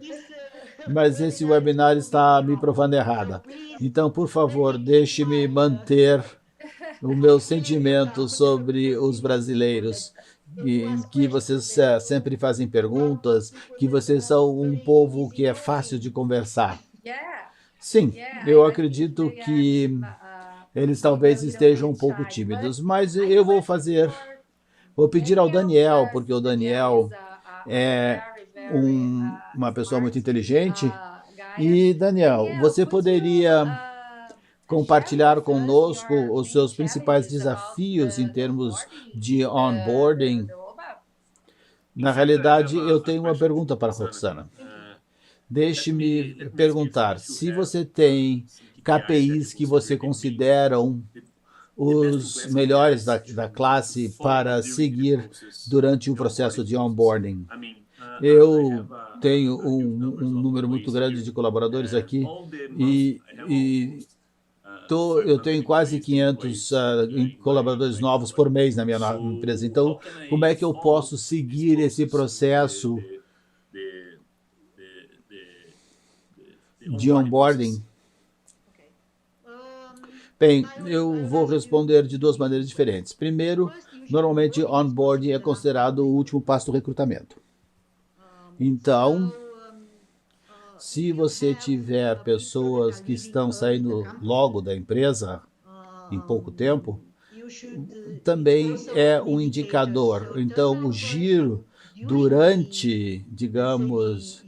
Mas esse webinar está me provando errada. Então, por favor, deixe-me manter o meu sentimento sobre os brasileiros. Que vocês sempre fazem perguntas, que vocês são um povo que é fácil de conversar. Sim, eu acredito que eles talvez estejam um pouco tímidos, mas eu vou pedir ao Daniel, porque o Daniel é uma pessoa muito inteligente. E, Daniel, você poderia compartilhar conosco os seus principais desafios em termos de onboarding? Na realidade, eu tenho uma pergunta para a Roxana. Deixe-me perguntar, se você tem KPIs que você consideram os melhores da classe para seguir durante o processo de onboarding. Eu tenho um número muito grande de colaboradores aqui e eu tenho quase 500 colaboradores novos por mês na minha empresa. Então, como é que eu posso seguir esse processo de onboarding? Bem, eu vou responder de duas maneiras diferentes. Primeiro, normalmente onboarding é considerado o último passo do recrutamento. Então, se você tiver pessoas que estão saindo logo da empresa, em pouco tempo, também é um indicador. Então, o giro durante, digamos,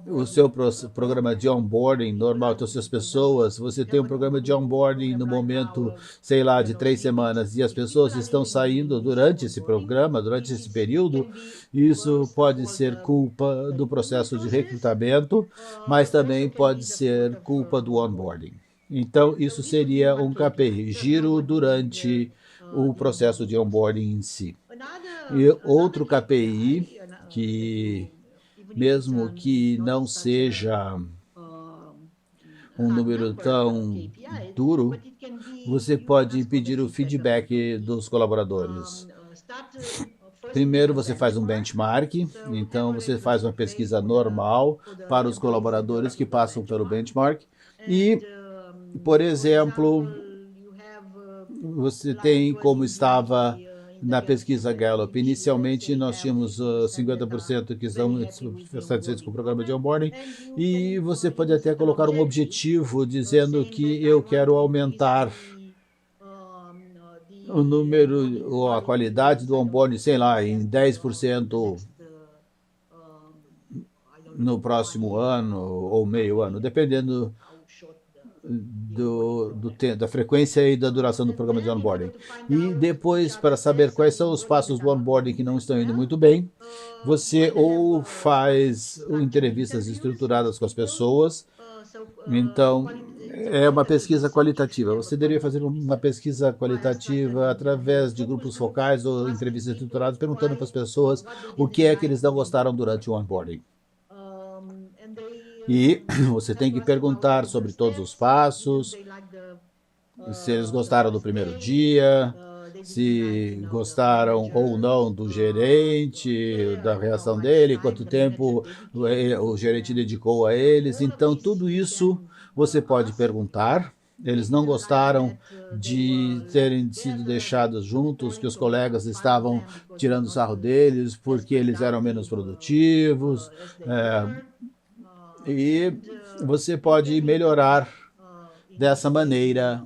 o seu programa de onboarding normal, então, se as pessoas, você tem um programa de onboarding no momento, sei lá, de 3 semanas, e as pessoas estão saindo durante esse programa, durante esse período, isso pode ser culpa do processo de recrutamento, mas também pode ser culpa do onboarding. Então, isso seria um KPI, giro durante o processo de onboarding em si. E outro KPI, que mesmo que não seja um número tão duro, você pode pedir o feedback dos colaboradores. Primeiro, você faz um benchmark, então você faz uma pesquisa normal para os colaboradores que passam pelo benchmark e, por exemplo, você tem como estava na pesquisa Gallup. Inicialmente, nós tínhamos 50% que estão satisfeitos com o programa de onboarding e você pode até colocar um objetivo dizendo que eu quero aumentar o número ou a qualidade do onboarding, sei lá, em 10% no próximo ano ou meio ano, dependendo da frequência e da duração do programa de onboarding. E depois, para saber quais são os passos do onboarding que não estão indo muito bem, você ou faz entrevistas estruturadas com as pessoas, então é uma pesquisa qualitativa. Você deveria fazer uma pesquisa qualitativa através de grupos focais ou entrevistas estruturadas, perguntando para as pessoas o que é que eles não gostaram durante o onboarding. E você tem que perguntar sobre todos os passos, se eles gostaram do primeiro dia, se gostaram ou não do gerente, da reação dele, quanto tempo o gerente dedicou a eles. Então, tudo isso você pode perguntar. Eles não gostaram de terem sido deixados juntos, que os colegas estavam tirando sarro deles porque eles eram menos produtivos. E você pode melhorar dessa maneira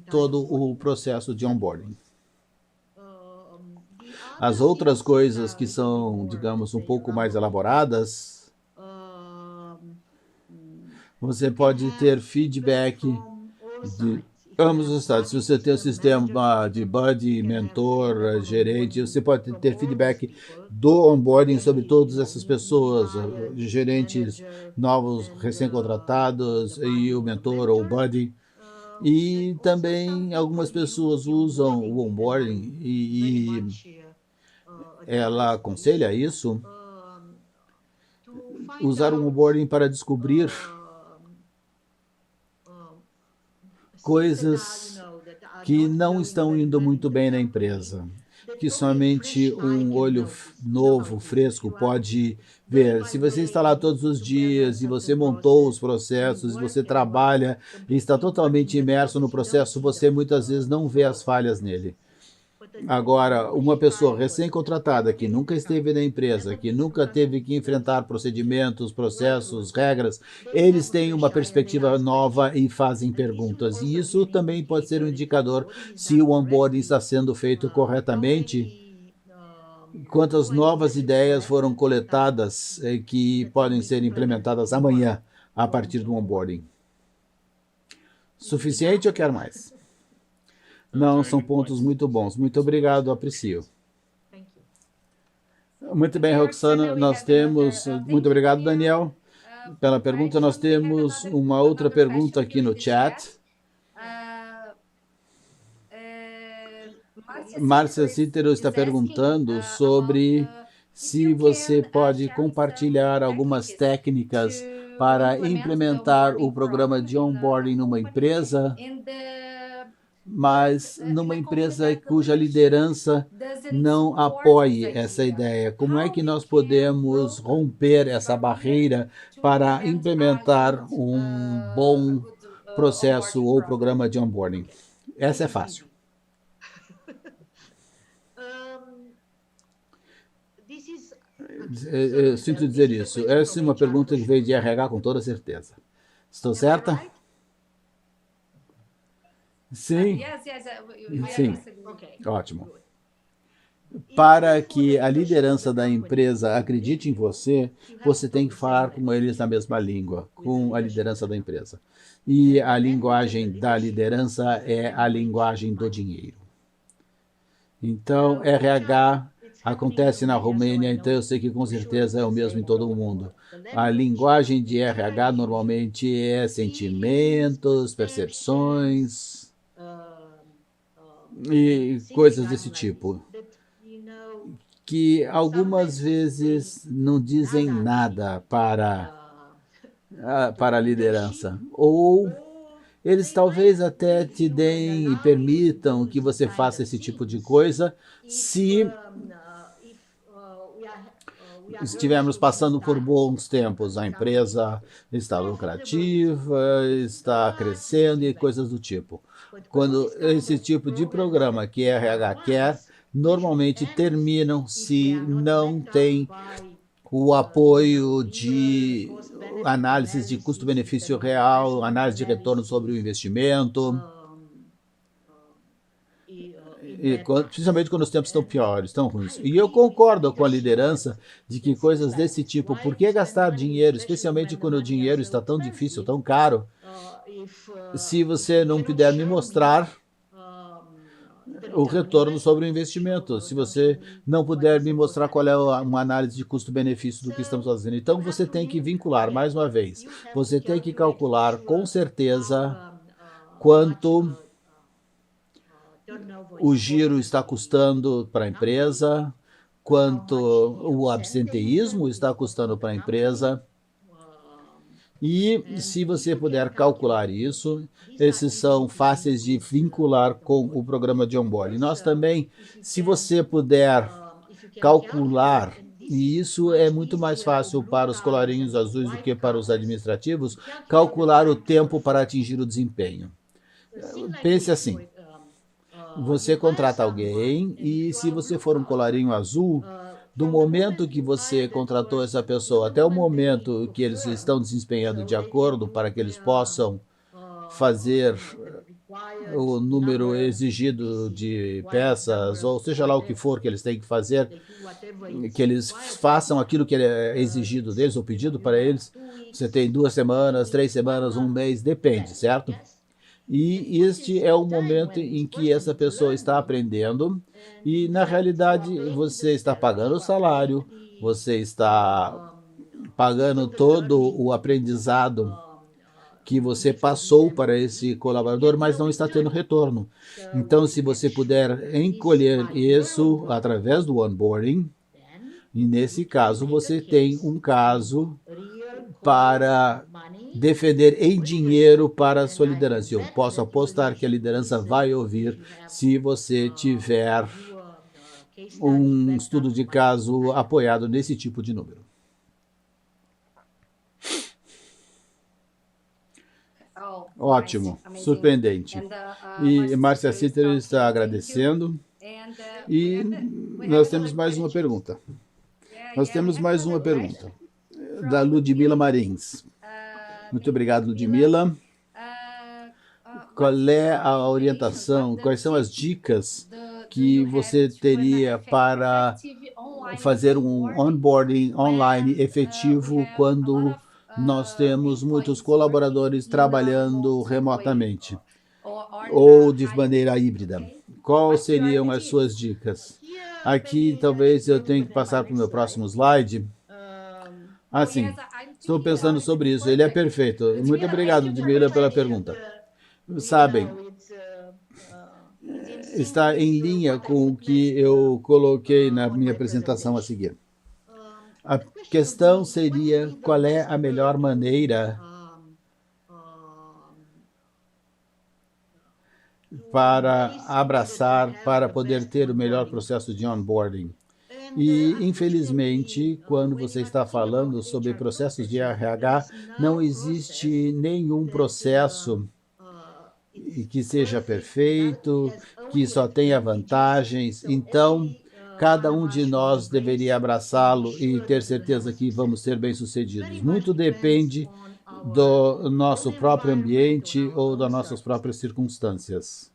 todo o processo de onboarding. As outras coisas que são, digamos, um pouco mais elaboradas, você pode ter feedback de ambos os estados. Se você tem o sistema de buddy, mentor, gerente, você pode ter feedback do onboarding sobre todas essas pessoas, gerentes novos, recém-contratados, e o mentor ou o buddy. E também algumas pessoas usam o onboarding e ela aconselha isso, usar o onboarding para descobrir coisas que não estão indo muito bem na empresa, que somente um olho novo, fresco, pode ver. Se você está lá todos os dias e você montou os processos, e você trabalha e está totalmente imerso no processo, você muitas vezes não vê as falhas nele. Agora, uma pessoa recém-contratada que nunca esteve na empresa, que nunca teve que enfrentar procedimentos, processos, regras, eles têm uma perspectiva nova e fazem perguntas. E isso também pode ser um indicador se o onboarding está sendo feito corretamente, quantas novas ideias foram coletadas que podem ser implementadas amanhã a partir do onboarding. Suficiente ou quer mais? Não, são pontos muito bons. Muito obrigado, aprecio. Muito bem, Roxana, nós temos... Muito obrigado, Daniel, pela pergunta. Nós temos uma outra pergunta aqui no chat. Márcia Cítero está perguntando sobre se você pode compartilhar algumas técnicas para implementar o programa de onboarding numa empresa, mas numa empresa cuja liderança não apoie essa ideia. Como é que nós podemos romper essa barreira para implementar um bom processo ou programa de onboarding? Essa é fácil. Eu sinto dizer isso. Essa é uma pergunta que veio de RH com toda certeza. Estou certa? Sim. Sim. Ótimo. Para que a liderança da empresa acredite em você, você tem que falar com eles na mesma língua, com a liderança da empresa. E a linguagem da liderança é a linguagem do dinheiro. Então, RH acontece na Romênia, então eu sei que com certeza é o mesmo em todo o mundo. A linguagem de RH normalmente é sentimentos, percepções e coisas desse tipo, que algumas vezes não dizem nada para a liderança. Ou eles talvez até te deem e permitam que você faça esse tipo de coisa se estivermos passando por bons tempos. A empresa está lucrativa, está crescendo e coisas do tipo. Quando esse tipo de programa que RH quer, normalmente terminam se não tem o apoio de análise de custo-benefício real, análise de retorno sobre o investimento, principalmente quando os tempos estão piores, estão ruins. E eu concordo com a liderança de que coisas desse tipo, por que gastar dinheiro, especialmente quando o dinheiro está tão difícil, tão caro, se você não puder me mostrar o retorno sobre o investimento, se você não puder me mostrar qual é uma análise de custo-benefício do que estamos fazendo. Então, você tem que vincular, mais uma vez, você tem que calcular com certeza quanto o giro está custando para a empresa, quanto o absenteísmo está custando para a empresa. E se você puder calcular isso, esses são fáceis de vincular com o programa de onboarding. Nós também, se você puder calcular, e isso é muito mais fácil para os colarinhos azuis do que para os administrativos, calcular o tempo para atingir o desempenho. Pense assim. Você contrata alguém e se você for um colarinho azul, do momento que você contratou essa pessoa até o momento que eles estão desempenhando de acordo para que eles possam fazer o número exigido de peças, ou seja lá o que for que eles têm que fazer, que eles façam aquilo que é exigido deles ou pedido para eles, você tem 2 semanas, 3 semanas, 1 mês, depende, certo? E este é o momento em que essa pessoa está aprendendo e, na realidade, você está pagando o salário, você está pagando todo o aprendizado que você passou para esse colaborador, mas não está tendo retorno. Então, se você puder encolher isso através do onboarding, e nesse caso você tem um caso para defender em dinheiro para a sua liderança. Eu posso apostar que a liderança vai ouvir se você tiver um estudo de caso apoiado nesse tipo de número. Ótimo, surpreendente. E Márcia Sitter está agradecendo. E nós temos mais uma pergunta. Da Ludmila Marins. Muito obrigado, Ludmila. Qual é a orientação, quais são as dicas que você teria para fazer um onboarding online efetivo quando nós temos muitos colaboradores trabalhando remotamente ou de maneira híbrida? Quais seriam as suas dicas? Aqui, talvez eu tenha que passar para o meu próximo slide. Sim, estou pensando sobre isso. Ele é perfeito. Muito obrigado, Ludmila, pela pergunta. Sabem, está em linha com o que eu coloquei na minha apresentação a seguir. A questão seria qual é a melhor maneira para abraçar, para poder ter o melhor processo de onboarding. E, infelizmente, quando você está falando sobre processos de RH, não existe nenhum processo que seja perfeito, que só tenha vantagens. Então, cada um de nós deveria abraçá-lo e ter certeza que vamos ser bem-sucedidos. Muito depende do nosso próprio ambiente ou das nossas próprias circunstâncias.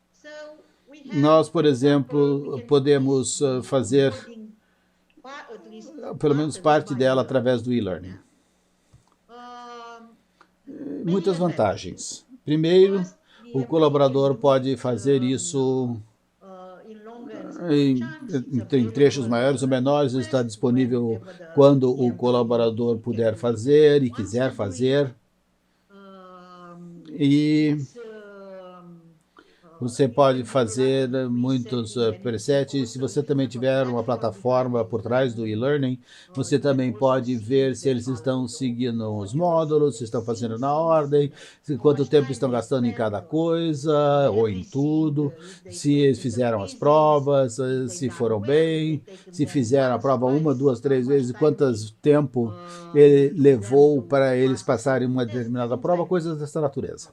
Nós, por exemplo, podemos fazer pelo menos parte dela através do e-learning. Muitas vantagens. Primeiro, o colaborador pode fazer isso em trechos maiores ou menores, está disponível quando o colaborador puder fazer e quiser fazer. E você pode fazer muitos presets. Se você também tiver uma plataforma por trás do e-learning, você também pode ver se eles estão seguindo os módulos, se estão fazendo na ordem, quanto tempo estão gastando em cada coisa, ou em tudo, se eles fizeram as provas, se foram bem, se fizeram a prova 1, 2, 3 vezes, quanto tempo ele levou para eles passarem uma determinada prova, coisas dessa natureza.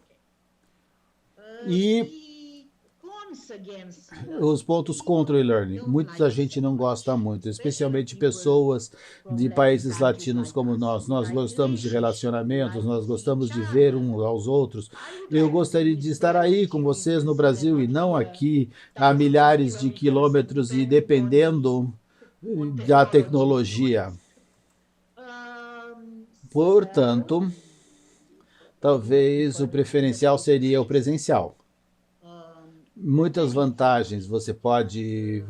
E os pontos contra o e-learning. Muita gente não gosta muito, especialmente pessoas de países latinos como nós. Nós gostamos de relacionamentos, nós gostamos de ver uns aos outros. Eu gostaria de estar aí com vocês no Brasil e não aqui a milhares de quilômetros e dependendo da tecnologia. Portanto, talvez o preferencial seria o presencial. Muitas vantagens, você pode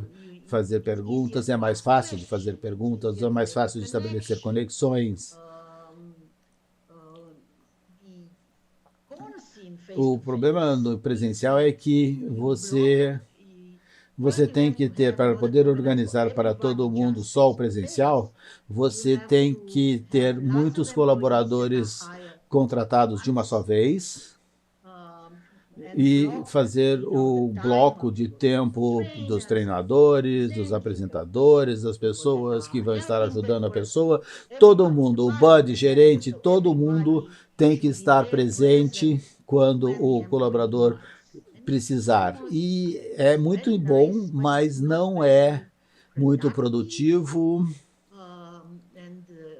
fazer perguntas, é mais fácil de fazer perguntas, é mais fácil de estabelecer conexões. O problema no presencial é que você tem que ter, para poder organizar para todo mundo só o presencial, você tem que ter muitos colaboradores contratados de uma só vez, e fazer o bloco de tempo dos treinadores, dos apresentadores, das pessoas que vão estar ajudando a pessoa, todo mundo, o buddy, gerente, todo mundo tem que estar presente quando o colaborador precisar. E é muito bom, mas não é muito produtivo.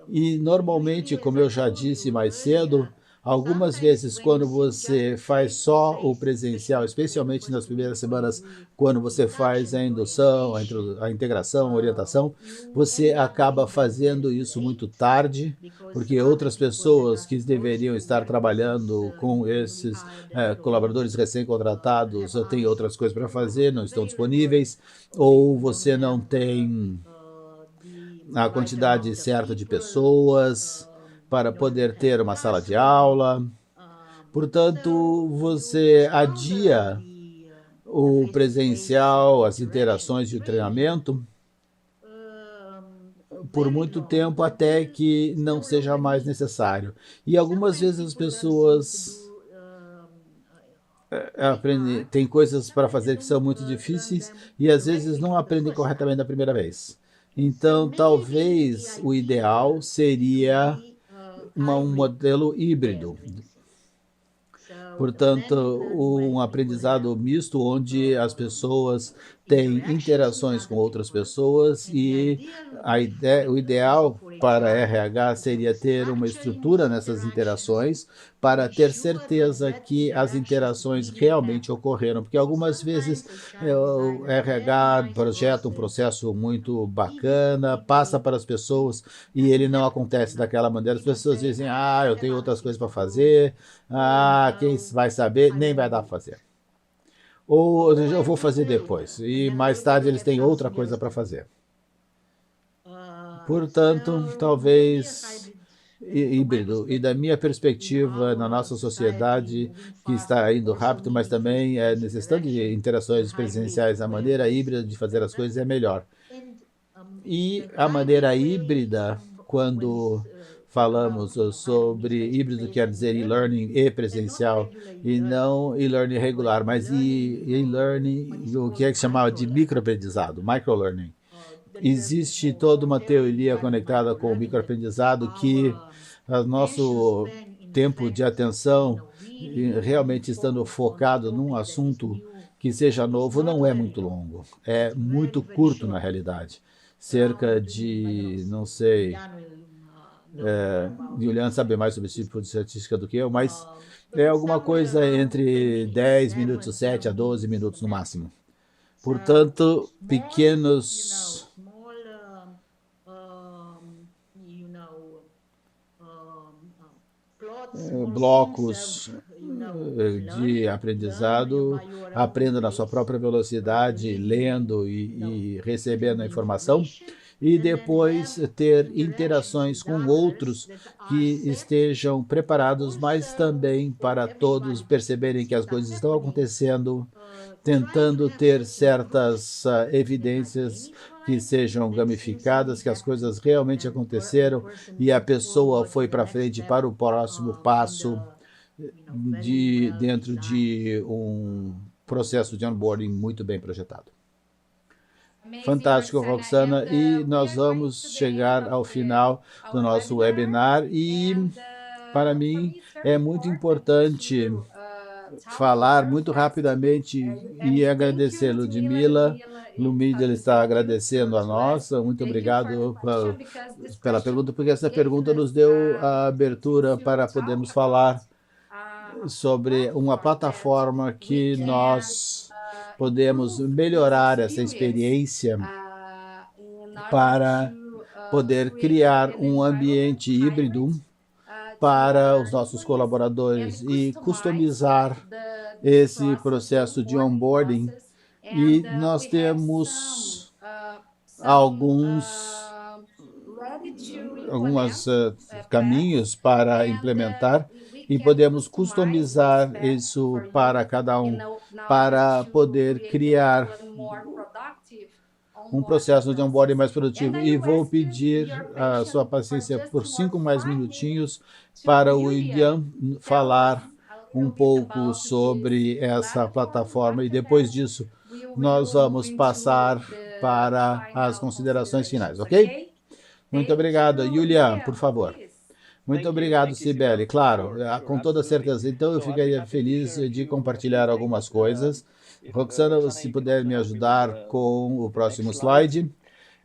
E normalmente, como eu já disse mais cedo, algumas vezes, quando você faz só o presencial, especialmente nas primeiras semanas, quando você faz a indução, a integração, a orientação, você acaba fazendo isso muito tarde, porque outras pessoas que deveriam estar trabalhando com esses colaboradores recém-contratados têm outras coisas para fazer, não estão disponíveis, ou você não tem a quantidade certa de pessoas para poder ter uma sala de aula. Portanto, você adia o presencial, as interações e o treinamento por muito tempo até que não seja mais necessário. E algumas vezes as pessoas têm coisas para fazer que são muito difíceis e às vezes não aprendem corretamente da primeira vez. Então, talvez o ideal seria um modelo híbrido. Portanto, um aprendizado misto onde as pessoas têm interações com outras pessoas e o ideal para a RH seria ter uma estrutura nessas interações para ter certeza que as interações realmente ocorreram, porque algumas vezes o RH projeta um processo muito bacana, passa para as pessoas e ele não acontece daquela maneira. As pessoas dizem, eu tenho outras coisas para fazer, quem vai saber, nem vai dar para fazer. Ou eu vou fazer depois, e mais tarde eles têm outra coisa para fazer. Portanto, talvez híbrido. E da minha perspectiva, na nossa sociedade, que está indo rápido, mas também necessitando de interações presenciais, a maneira híbrida de fazer as coisas é melhor. E a maneira híbrida quando falamos sobre híbrido, quer dizer e-learning e presencial, e não e-learning regular, mas e-learning, o que é que chamava de microaprendizado, microlearning. Existe toda uma teoria conectada com o microaprendizado que o nosso tempo de atenção, realmente estando focado num assunto que seja novo, não é muito longo, é muito curto na realidade. Cerca de, não sei, Juliana sabe mais sobre esse tipo de estatística do que eu, mas é alguma coisa entre 10 minutos, 7 a 12 minutos no máximo. Portanto, pequenos blocos de aprendizado, aprenda na sua própria velocidade, lendo e recebendo a informação, e depois ter interações com outros que estejam preparados, mas também para todos perceberem que as coisas estão acontecendo, tentando ter certas evidências que sejam gamificadas, que as coisas realmente aconteceram e a pessoa foi para frente para o próximo passo dentro de um processo de onboarding muito bem projetado. Fantástico, Roxana, e nós vamos chegar ao final do nosso webinar e, para mim, é muito importante falar muito rapidamente e agradecer Ludmila. Lumídia está agradecendo a nós. Muito obrigado pela pergunta, porque essa pergunta nos deu a abertura para podermos falar sobre uma plataforma que nós podemos melhorar essa experiência para poder criar um ambiente híbrido para os nossos colaboradores e customizar esse processo de onboarding. E nós temos alguns caminhos para implementar e podemos customizar isso para cada um, para poder criar um processo de onboarding mais produtivo. E vou pedir a sua paciência por 5 mais minutinhos para o William falar um pouco sobre essa plataforma e depois disso nós vamos passar para as considerações finais, ok? Muito obrigado. Julian, por favor. Muito obrigado, Cibele. Claro, com toda certeza. Então, eu ficaria feliz de compartilhar algumas coisas. Roxana, se puder me ajudar com o próximo slide.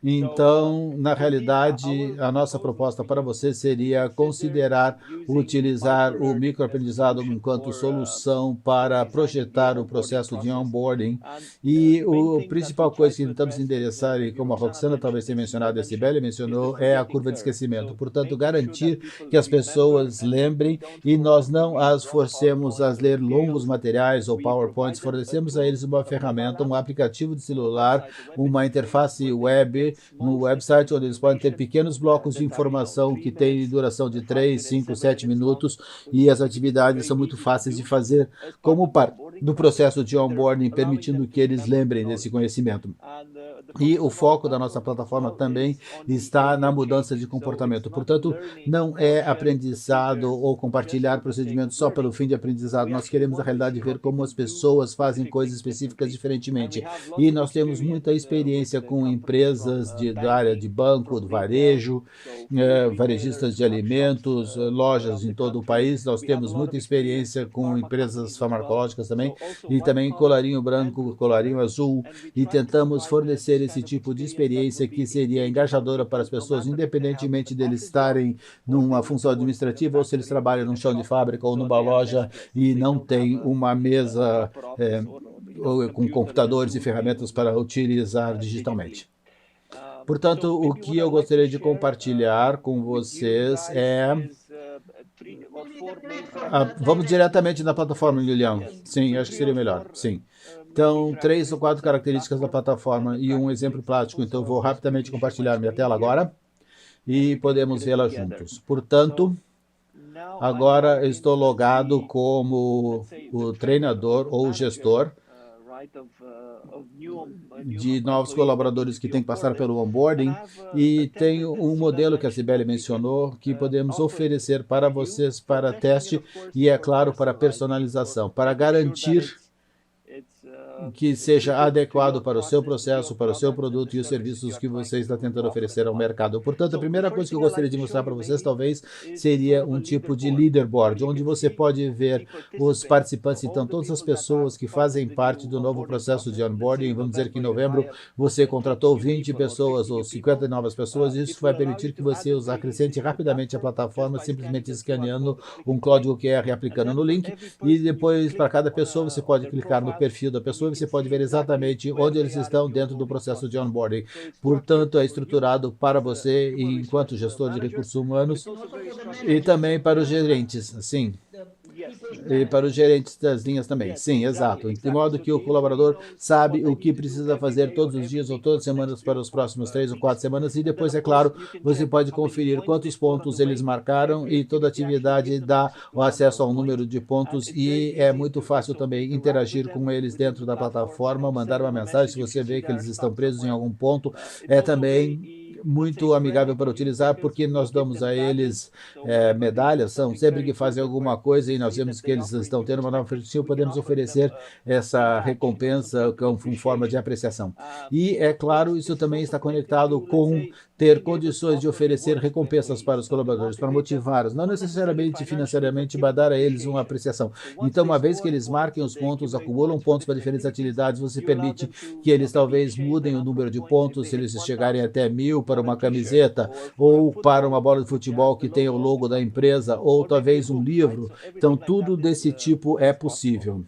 Então, na realidade, a nossa proposta para você seria considerar utilizar o microaprendizado enquanto solução para projetar o processo de onboarding. E a principal coisa que tentamos endereçar, e como a Roxana talvez tenha mencionado, a Cibele mencionou, é a curva de esquecimento. Portanto, garantir que as pessoas lembrem e nós não as forcemos a ler longos materiais ou PowerPoints, fornecemos a eles uma ferramenta, um aplicativo de celular, uma interface web, no website, onde eles podem ter pequenos blocos de informação que têm duração de 3, 5, 7 minutos, e as atividades são muito fáceis de fazer como parte do processo de onboarding, permitindo que eles lembrem desse conhecimento. E o foco da nossa plataforma também está na mudança de comportamento. Portanto, não é aprendizado ou compartilhar procedimentos só pelo fim de aprendizado. Nós queremos, na realidade, ver como as pessoas fazem coisas específicas diferentemente. E nós temos muita experiência com empresas da área de banco, do varejo, varejistas de alimentos, lojas em todo o país. Nós temos muita experiência com empresas farmacológicas também, e também colarinho branco, colarinho azul, e tentamos fornecer esse tipo de experiência que seria engajadora para as pessoas, independentemente deles estarem numa função administrativa ou se eles trabalham num chão de fábrica ou numa loja e não tem uma mesa com computadores e ferramentas para utilizar digitalmente. Portanto, o que eu gostaria de compartilhar com vocês é... vamos diretamente na plataforma, Julião. Sim, acho que seria melhor. Sim. Então, 3 ou 4 características da plataforma e um exemplo prático. Então, vou rapidamente compartilhar minha tela agora e podemos vê-la juntos. Portanto, agora eu estou logado como o treinador ou o gestor de novos colaboradores que têm que passar pelo onboarding, e tem um modelo que a Cibele mencionou que podemos oferecer para vocês para teste e, é claro, para personalização, para garantir que seja adequado para o seu processo, para o seu produto e os serviços que você está tentando oferecer ao mercado. Portanto, a primeira coisa que eu gostaria de mostrar para vocês, talvez, seria um tipo de leaderboard, onde você pode ver os participantes, então, todas as pessoas que fazem parte do novo processo de onboarding. Vamos dizer que em novembro você contratou 20 pessoas ou 50 novas pessoas, e isso vai permitir que você os acrescente rapidamente à plataforma, simplesmente escaneando um código QR e aplicando no link, e depois, para cada pessoa, você pode clicar no perfil da pessoa e você pode ver exatamente onde eles estão dentro do processo de onboarding. Portanto, é estruturado para você, enquanto gestor de recursos humanos, e também para os gerentes, sim. E para os gerentes das linhas também. Sim, exato. De modo que o colaborador sabe o que precisa fazer todos os dias ou todas as semanas para os próximos 3 ou 4 semanas, e depois, é claro, você pode conferir quantos pontos eles marcaram, e toda atividade dá o acesso ao número de pontos, e é muito fácil também interagir com eles dentro da plataforma, mandar uma mensagem se você vê que eles estão presos em algum ponto. É também muito amigável para utilizar, porque nós damos a eles medalhas, são sempre que fazem alguma coisa e nós vemos que eles estão tendo uma nova oferta, podemos oferecer essa recompensa com forma de apreciação. E, é claro, isso também está conectado com ter condições de oferecer recompensas para os colaboradores, para motivá-los, não necessariamente financeiramente, mas dar a eles uma apreciação. Então, uma vez que eles marquem os pontos, acumulam pontos para diferentes atividades, você permite que eles talvez mudem o número de pontos, se eles chegarem até 1000 para uma camiseta, ou para uma bola de futebol que tem o logo da empresa, ou talvez um livro. Então, tudo desse tipo é possível.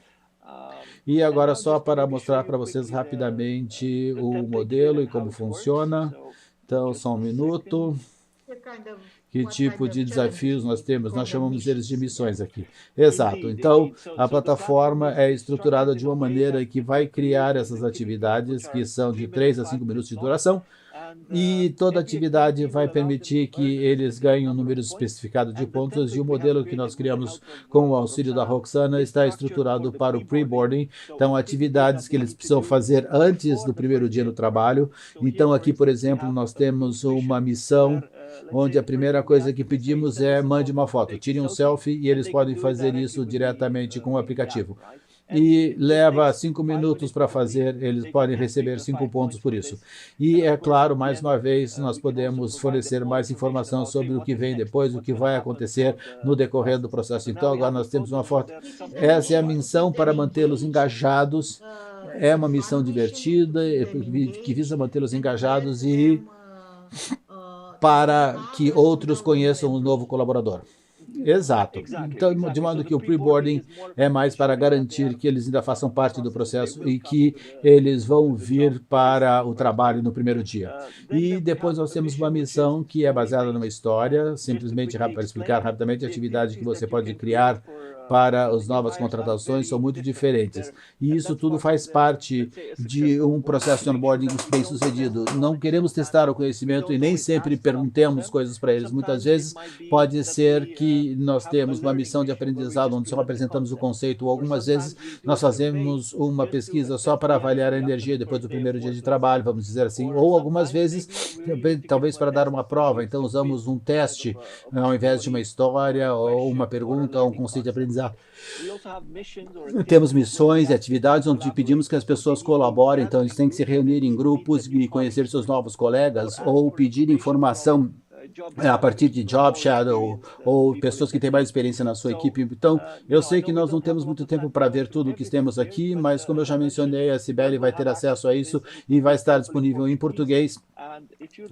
E agora, só para mostrar para vocês rapidamente o modelo e como funciona. Então, só um minuto. Que tipo de desafios nós temos? Nós chamamos eles de missões aqui. Exato. Então, a plataforma é estruturada de uma maneira que vai criar essas atividades que são de 3 a 5 minutos de duração, e toda atividade vai permitir que eles ganhem um número especificado de pontos, e o modelo que nós criamos com o auxílio da Roxana está estruturado para o pre-boarding, então atividades que eles precisam fazer antes do primeiro dia no trabalho. Então, aqui, por exemplo, nós temos uma missão onde a primeira coisa que pedimos é mande uma foto, tire um selfie, e eles podem fazer isso diretamente com o aplicativo. E leva 5 minutos para fazer, eles podem receber 5 pontos por isso. E, é claro, mais uma vez, nós podemos fornecer mais informação sobre o que vem depois, o que vai acontecer no decorrer do processo. Então, agora nós temos uma foto. Essa é a missão para mantê-los engajados. É uma missão divertida, que visa mantê-los engajados e para que outros conheçam o novo colaborador. Exato. Então, de modo que o pre-boarding é mais para garantir que eles ainda façam parte do processo e que eles vão vir para o trabalho no primeiro dia. E depois nós temos uma missão que é baseada numa história, simplesmente para explicar rapidamente a atividade que você pode criar para as novas contratações são muito diferentes. E isso tudo faz parte de um processo de onboarding bem sucedido. Não queremos testar o conhecimento e nem sempre perguntemos coisas para eles. Muitas vezes pode ser que nós temos uma missão de aprendizado onde só apresentamos o conceito, ou algumas vezes nós fazemos uma pesquisa só para avaliar a energia depois do primeiro dia de trabalho, vamos dizer assim, ou algumas vezes talvez para dar uma prova. Então usamos um teste ao invés de uma história ou uma pergunta ou um conceito de aprendizado. Temos missões e atividades onde pedimos que as pessoas colaborem, então eles têm que se reunir em grupos e conhecer seus novos colegas, ou pedir informação a partir de job shadow ou pessoas que têm mais experiência na sua equipe. Então, eu sei que nós não temos muito tempo para ver tudo o que temos aqui, mas como eu já mencionei, a Cibele vai ter acesso a isso e vai estar disponível em português.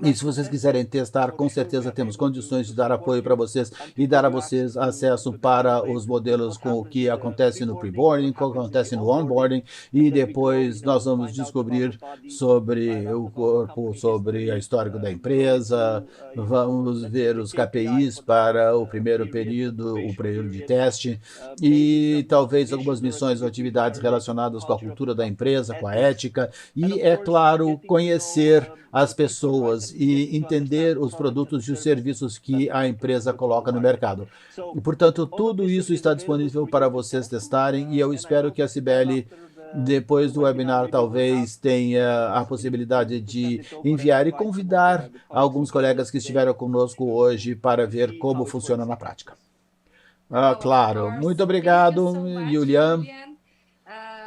E se vocês quiserem testar, com certeza temos condições de dar apoio para vocês e dar a vocês acesso para os modelos com o que acontece no pre-boarding, o que acontece no onboarding, e depois nós vamos descobrir sobre o corpo, sobre a história da empresa, vamos ver os KPIs para o primeiro período, o período de teste, e talvez algumas missões ou atividades relacionadas com a cultura da empresa, com a ética, e, é claro, conhecer as pessoas e entender os produtos e os serviços que a empresa coloca no mercado. E, portanto, tudo isso está disponível para vocês testarem, e eu espero que a Cibele Depois do webinar, talvez tenha a possibilidade de enviar e convidar alguns colegas que estiveram conosco hoje para ver como funciona na prática. Claro. Muito obrigado, Julian.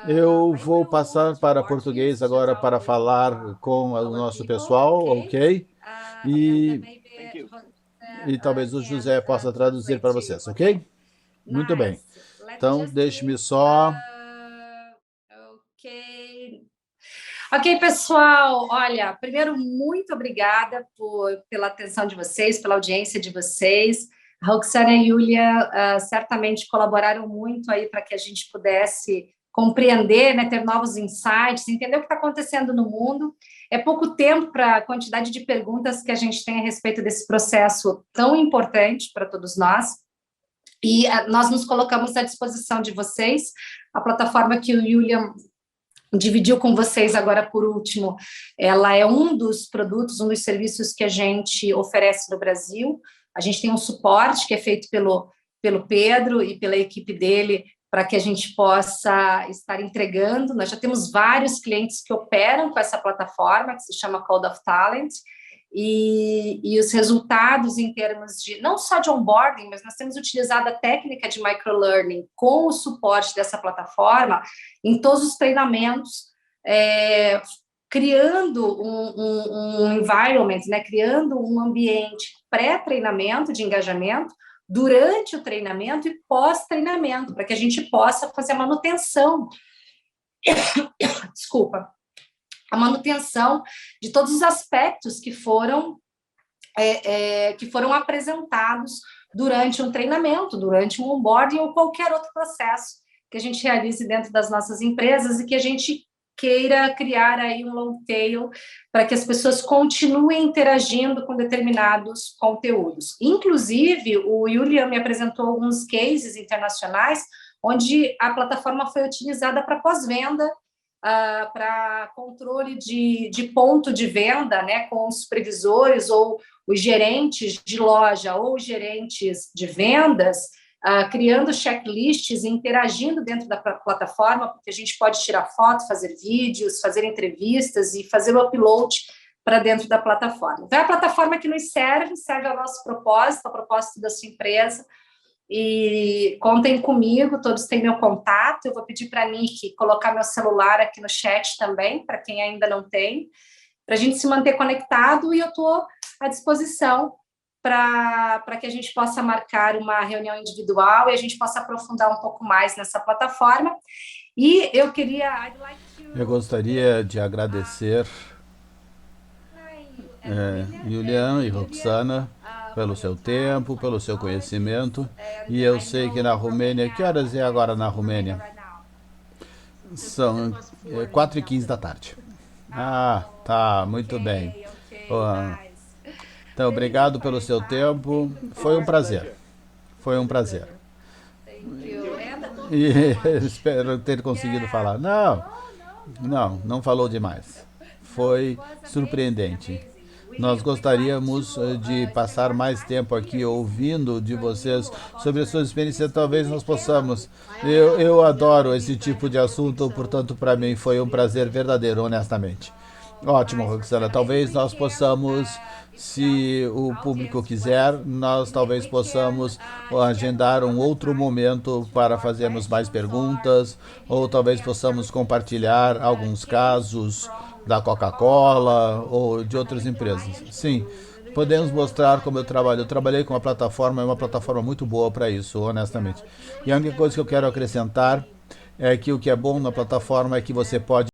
Eu vou passar para português agora para falar com o nosso pessoal, ok? E talvez o José possa traduzir para vocês, ok? Muito bem. Então, deixe-me só... Ok, pessoal. Olha, primeiro, muito obrigada pela atenção de vocês, pela audiência de vocês. A Roxana e a Yulia certamente colaboraram muito aí para que a gente pudesse compreender, né, ter novos insights, entender o que está acontecendo no mundo. É pouco tempo para a quantidade de perguntas que a gente tem a respeito desse processo tão importante para todos nós. E nós nos colocamos à disposição de vocês. A plataforma que o Julian dividiu com vocês agora por último, ela é um dos produtos, um dos serviços que a gente oferece no Brasil. A gente tem um suporte que é feito pelo Pedro e pela equipe dele para que a gente possa estar entregando. Nós já temos vários clientes que operam com essa plataforma, que se chama Code of Talent, e os resultados em termos de, não só de onboarding, mas nós temos utilizado a técnica de microlearning com o suporte dessa plataforma em todos os treinamentos, criando um environment, né, criando um ambiente pré-treinamento de engajamento, durante o treinamento e pós-treinamento, para que a gente possa fazer a manutenção, a manutenção de todos os aspectos que foram apresentados durante um treinamento, durante um onboarding ou qualquer outro processo que a gente realize dentro das nossas empresas e que a gente queira criar aí um long tail para que as pessoas continuem interagindo com determinados conteúdos. Inclusive, o Julian me apresentou alguns cases internacionais onde a plataforma foi utilizada para pós-venda, para controle de ponto de venda, né, com os supervisores ou os gerentes de loja ou os gerentes de vendas, criando checklists e interagindo dentro da plataforma, porque a gente pode tirar foto, fazer vídeos, fazer entrevistas e fazer o upload para dentro da plataforma. Então, é a plataforma que nos serve ao nosso propósito, ao propósito da sua empresa, e contem comigo, todos têm meu contato. Eu vou pedir para a Nick colocar meu celular aqui no chat também, para quem ainda não tem, para a gente se manter conectado, e eu estou à disposição para que a gente possa marcar uma reunião individual e a gente possa aprofundar um pouco mais nessa plataforma. E eu gostaria de agradecer Julian e Roxana pelo seu tempo, pelo seu conhecimento, e eu sei que na Romênia, que horas é agora na Romênia? São 4h15 da tarde. Tá, muito bem. Então, obrigado pelo seu tempo. Foi um prazer. E espero ter conseguido falar. Não falou demais. Foi surpreendente. Nós gostaríamos de passar mais tempo aqui ouvindo de vocês sobre as suas experiências. Talvez nós possamos. Eu adoro esse tipo de assunto, portanto, para mim foi um prazer verdadeiro, honestamente. Ótimo, Roxana. Talvez nós possamos, se o público quiser, nós talvez possamos agendar um outro momento para fazermos mais perguntas, ou talvez possamos compartilhar alguns casos da Coca-Cola ou de outras empresas. Sim, podemos mostrar como eu trabalho. Eu trabalhei com uma plataforma muito boa para isso, honestamente. E a única coisa que eu quero acrescentar é que o que é bom na plataforma é que você pode